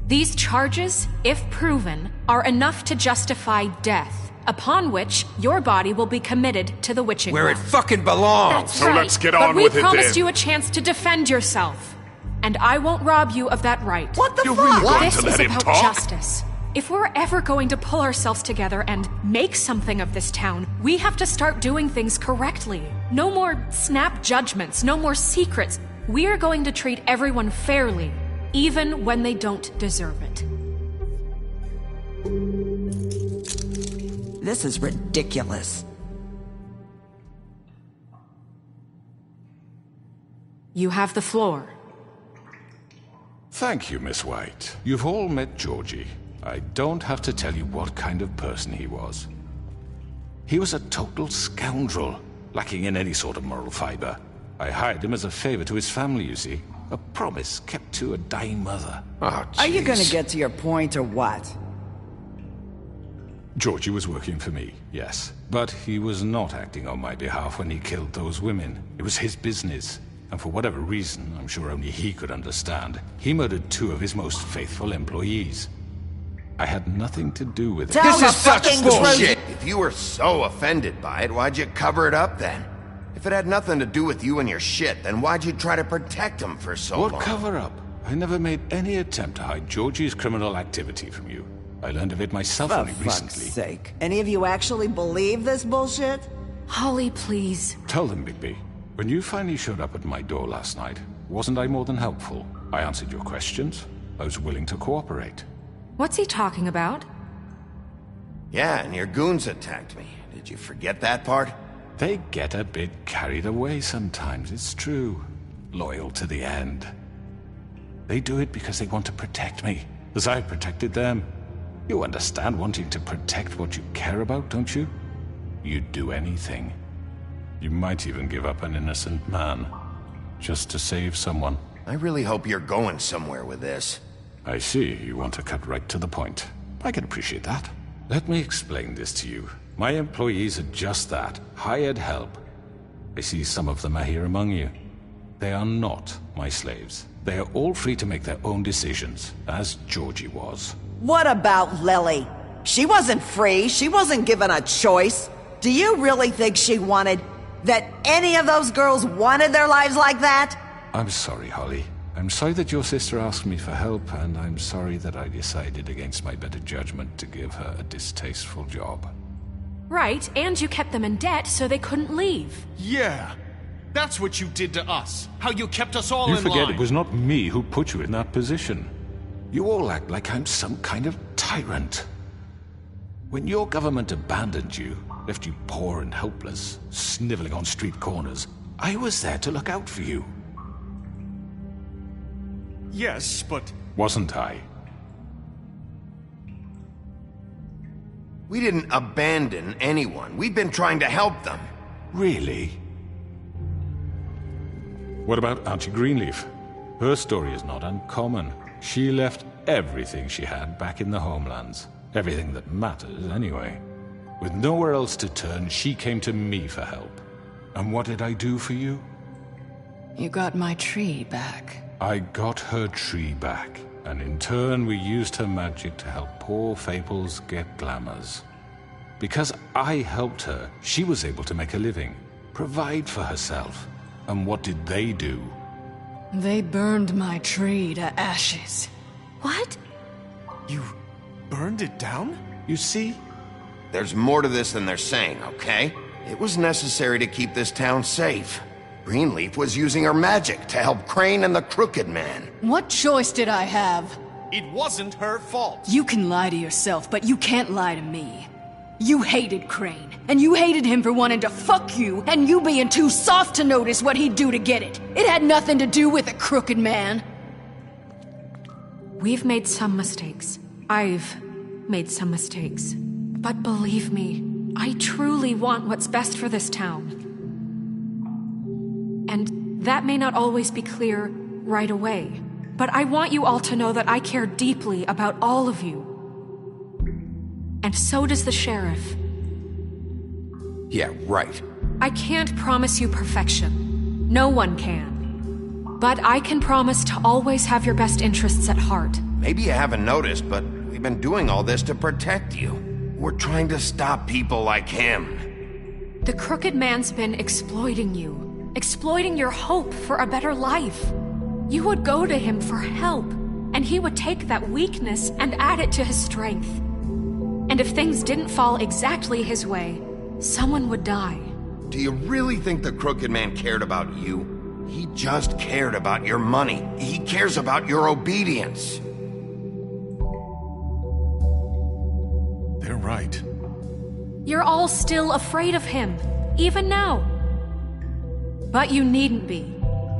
These charges, if proven, are enough to justify death, upon which your body will be committed to the witching Where it well. fucking belongs. So let's get But on we with it promised then. you a chance to defend yourself, and I won't rob you of that right. What the You're fuck? really going This to is let him about talk? justice. If we're ever going to pull ourselves together and make something of this town, we have to start doing things correctly. No more snap judgments, no more secrets. We are going to treat everyone fairly, even when they don't deserve it. This is ridiculous. You have the floor. Thank you, Miss White. You've all met Georgie. I don't have to tell you what kind of person he was. He was a total scoundrel, lacking in any sort of moral fiber. I hired him as a favor to his family, you see. A promise kept to a dying mother. Oh, Are you gonna jeez. get to your point or what? Georgie was working for me, yes. But he was not acting on my behalf when he killed those women. It was his business. And for whatever reason, I'm sure only he could understand, he murdered 2 of his most faithful employees. I had nothing to do with it. Tell This the is such fucking bullshit! truth. If you were so offended by it, why'd you cover it up then? If it had nothing to do with you and your shit, then why'd you try to protect him for so long? What cover up? I never made any attempt to hide Georgie's criminal activity from you. I learned of it myself For only fuck's recently. sake. Any of you actually believe this bullshit? Holly, please. Tell them, Bigby. When you finally showed up at my door last night, wasn't I more than helpful? I answered your questions. I was willing to cooperate. What's he talking about? Yeah, and your goons attacked me. Did you forget that part? They get a bit carried away sometimes, it's true. Loyal to the end. They do it because they want to protect me, as I protected them. You understand wanting to protect what you care about, don't you? You'd do anything. You might even give up an innocent man, just to save someone. I really hope you're going somewhere with this. I see, you want to cut right to the point. I can appreciate that. Let me explain this to you. My employees are just that, hired help. I see some of them are here among you. They are not my slaves. They are all free to make their own decisions, as Georgie was. What about Lily? She wasn't free. She wasn't given a choice. Do you really think she wanted... that any of those girls wanted their lives like that? I'm sorry, Holly. I'm sorry that your sister asked me for help, and I'm sorry that I decided against my better judgment to give her a distasteful job. Right, and you kept them in debt so they couldn't leave. Yeah, that's what you did to us. How you kept us all You in forget line. it was not me who put you in that position. You all act like I'm some kind of tyrant. When your government abandoned you, left you poor and helpless, sniveling on street corners, I was there to look out for you. Yes, but... Wasn't I? We didn't abandon anyone. We've been trying to help them. Really? What about Auntie Greenleaf? Her story is not uncommon. She left everything she had back in the homelands. Everything that matters, anyway. With nowhere else to turn, she came to me for help. And what did I do for you? You got my tree back. I got her tree back, and in turn we used her magic to help poor Faples get glamours. Because I helped her, she was able to make a living, provide for herself. And what did they do? They burned my tree to ashes. What? You burned it down? You see? There's more to this than they're saying, okay? It was necessary to keep this town safe. Greenleaf was using her magic to help Crane and the Crooked Man. What choice did I have? It wasn't her fault. You can lie to yourself, but you can't lie to me. You hated Crane, and you hated him for wanting to fuck you, and you being too soft to notice what he'd do to get it. It had nothing to do with the Crooked Man. We've made some mistakes. I've made some mistakes. But believe me, I truly want what's best for this town. And that may not always be clear right away, but I want you all to know that I care deeply about all of you. And so does the sheriff. Yeah, right. I can't promise you perfection. No one can. But I can promise to always have your best interests at heart. Maybe you haven't noticed, but we've been doing all this to protect you. We're trying to stop people like him. The Crooked Man's been exploiting you. Exploiting your hope for a better life. You would go to him for help, and he would take that weakness and add it to his strength. And if things didn't fall exactly his way, someone would die. Do you really think the Crooked Man cared about you? He just cared about your money. He cares about your obedience. They're right. You're all still afraid of him, even now. But you needn't be.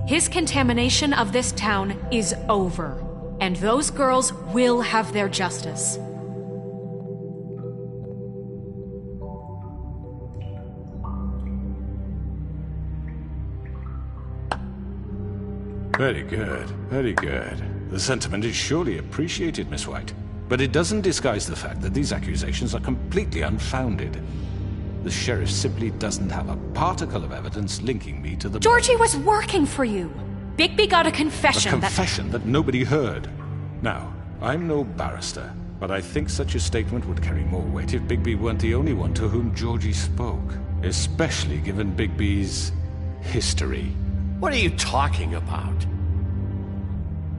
His contamination of this town is over, and those girls will have their justice. Very good, very good. The sentiment is surely appreciated, Miss White. But it doesn't disguise the fact that these accusations are completely unfounded. The sheriff simply doesn't have a particle of evidence linking me to the... Georgie was working for you. Bigby got a confession A confession that nobody heard. Now, I'm no barrister, but I think such a statement would carry more weight if Bigby weren't the only one to whom Georgie spoke. Especially given Bigby's history. What are you talking about?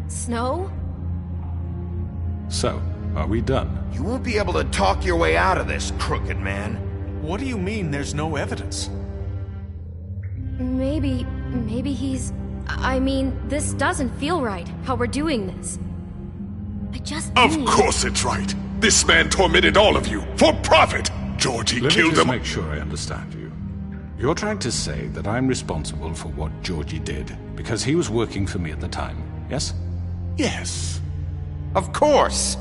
Snow? So, are we done? You won't be able to talk your way out of this, Crooked Man. What do you mean there's no evidence? Maybe he's I mean, this doesn't feel right, how we're doing this. I just Of need... course it's right. This man tormented all of you, for profit! Georgie Let killed me just them. make sure I understand you. You're trying to say that I'm responsible for what Georgie did, because he was working for me at the time, yes? Yes. Of course!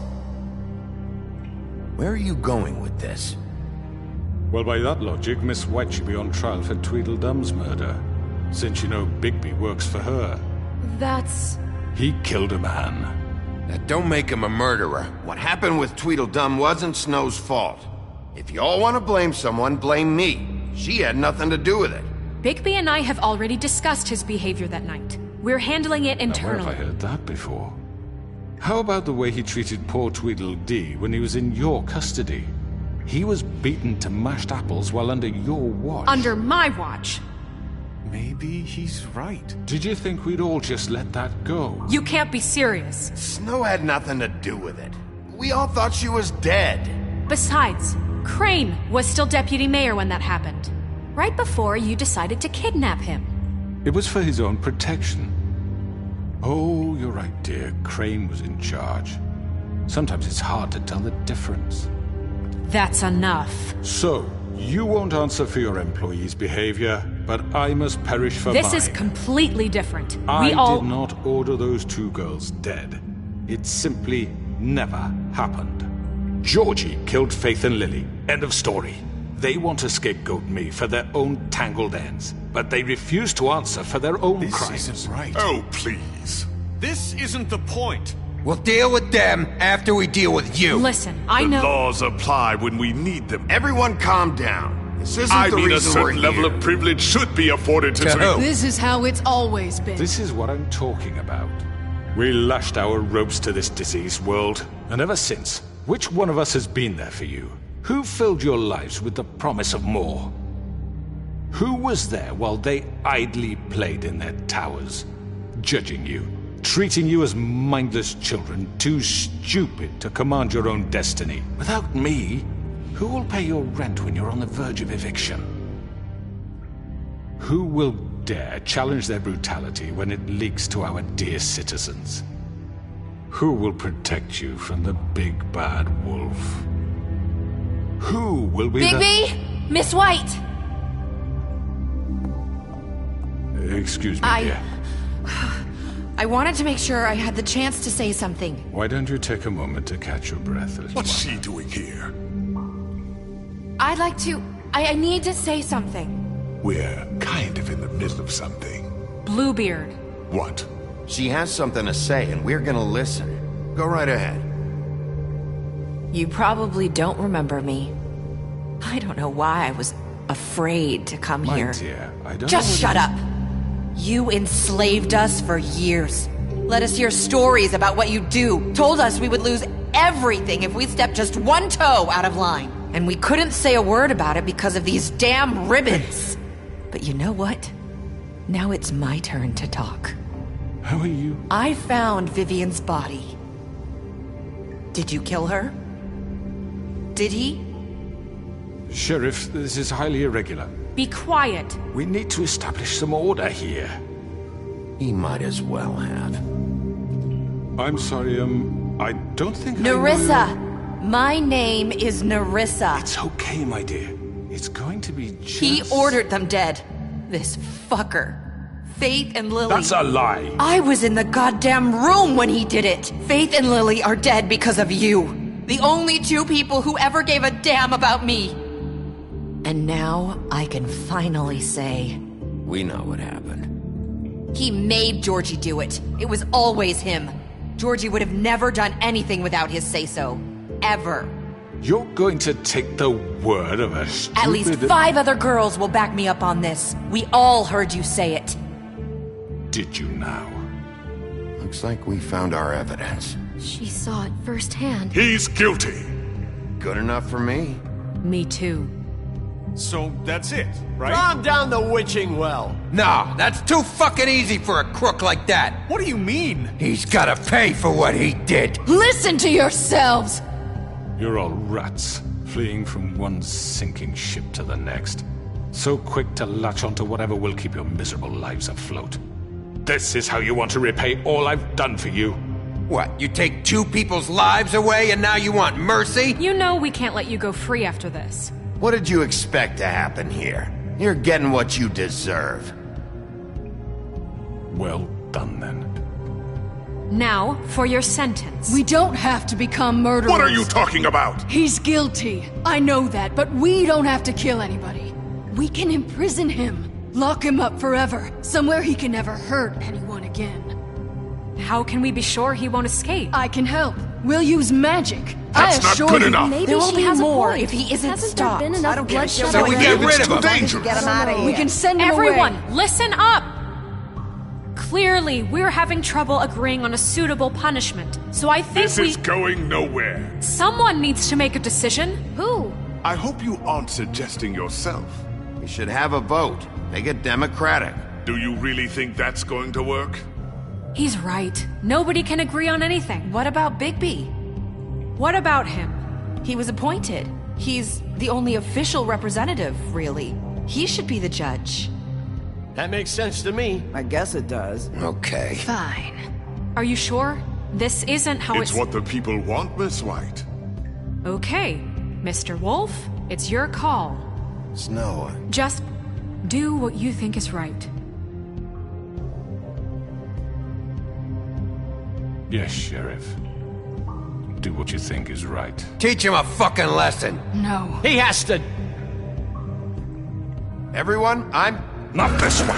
Where are you going with this? Well, by that logic, Miss White should be on trial for Tweedledum's murder, since you know Bigby works for her. That's... He killed a man. That don't make him a murderer. What happened with Tweedledum wasn't Snow's fault. If you all want to blame someone, blame me. She had nothing to do with it. Bigby and I have already discussed his behavior that night. We're handling it Now, where internally. have I heard that before? How about the way he treated poor Tweedledee when he was in your custody? He was beaten to mashed apples while under your watch. Under my watch. Maybe he's right. Did you think we'd all just let that go? You can't be serious. Snow had nothing to do with it. We all thought she was dead. Besides, Crane was still deputy mayor when that happened. Right before you decided to kidnap him. It was for his own protection. Oh, you're right, dear. Crane was in charge. Sometimes it's hard to tell the difference. That's enough. So, you won't answer for your employees' behavior, but I must perish for mine. This is completely different. I We all... did not order those two girls dead. It simply never happened. Georgie killed Faith and Lily. End of story. They want to scapegoat me for their own tangled ends, but they refuse to answer for their own crimes. This isn't right. Oh, please. This isn't the point. We'll deal with them after we deal with you. Listen, I The know... laws apply when we need them. Everyone calm down. This isn't I the mean, a reason we're certain level here. of privilege should be afforded to... To who? This is how it's always been. This is what I'm talking about. We lashed our ropes to this diseased world, and ever since, which one of us has been there for you? Who filled your lives with the promise of more? Who was there while they idly played in their towers, judging you, treating you as mindless children, too stupid to command your own destiny? Without me, who will pay your rent when you're on the verge of eviction? Who will dare challenge their brutality when it leaks to our dear citizens? Who will protect you from the big bad wolf? Who will be Bigby! Miss White! Excuse me, dear. I wanted to make sure I had the chance to say something. Why don't you take a moment to catch your breath, little What's one? she doing here? I'd like to... I need to say something. We're kind of in the middle of something. Bluebeard. What? She has something to say, and we're gonna listen. Go right ahead. You probably don't remember me. I don't know why I was afraid to come My here. dear, I don't Just know shut what up. You enslaved us for years. Let us hear stories about what you do. Told us we would lose everything if we stepped just one toe out of line. And we couldn't say a word about it because of these damn ribbons. But you know what? Now it's my turn to talk. How are you? I found Vivian's body. Did you kill her? Did he? Sheriff, this is highly irregular. Be quiet. We need to establish some order here. He might as well have. I'm sorry, I don't think Nerissa! My name is Nerissa. It's okay, my dear. It's going to be just... He ordered them dead. This fucker. Faith and Lily. That's a lie. I was in the goddamn room when he did it. Faith and Lily are dead because of you. The only two people who ever gave a damn about me. And now I can finally say... We know what happened. He made Georgie do it. It was always him. Georgie would have never done anything without his say-so. Ever. You're going to take the word of a stupid... At least 5 other girls will back me up on this. We all heard you say it. Did you now? Looks like we found our evidence. She saw it firsthand. He's guilty. Good enough for me. Me too. So that's it, right? Calm down the witching well. No, that's too fucking easy for a crook like that. What do you mean? He's gotta pay for what he did. Listen to yourselves! You're all rats, fleeing from one sinking ship to the next. So quick to latch onto whatever will keep your miserable lives afloat. This is how you want to repay all I've done for you? What, you take 2 people's lives away and now you want mercy? You know we can't let you go free after this. What did you expect to happen here? You're getting what you deserve. Well done, then. Now, for your sentence. We don't have to become murderers. What are you talking about? He's guilty. I know that, but we don't have to kill anybody. We can imprison him. Lock him up forever. Somewhere he can never hurt anyone again. How can we be sure he won't escape? I can help. We'll use magic. That's not good enough. Maybe there will be more if he isn't stopped. I don't give a shit. So we get rid of him. Dangerous. Get him out of here. We can send him Everyone, away. listen up! Clearly, we're having trouble agreeing on a suitable punishment, so I think This is going nowhere. Someone needs to make a decision. Who? I hope you aren't suggesting yourself. We should have a vote. Make it democratic. Do you really think that's going to work? He's right. Nobody can agree on anything. What about Bigby? What about him? He was appointed. He's the only official representative, really. He should be the judge. That makes sense to me. I guess it does. Okay. Fine. Are you sure? This isn't how It's what the people want, Miss White. Okay, Mr. Wolf, it's your call. Snow. Just do what you think is right. Yes, Sheriff. Do what you think is right. Teach him a fucking lesson. No. He has to... Everyone, I'm... Not this way.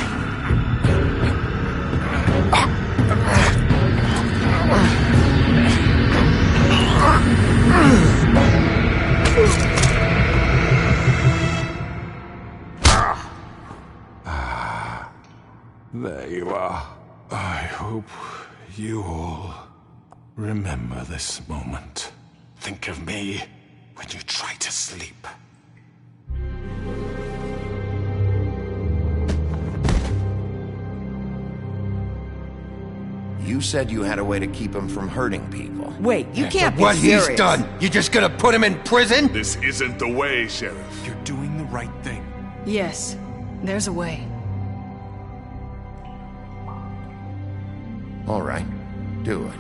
There you are. I hope you all remember this moment. Think of me when you try to sleep. You said you had a way to keep him from hurting people. Wait, you can't be What serious. he's done, you just gonna put him in prison? This isn't the way, Sheriff. You're doing the right thing. Yes, there's a way. All right, do it.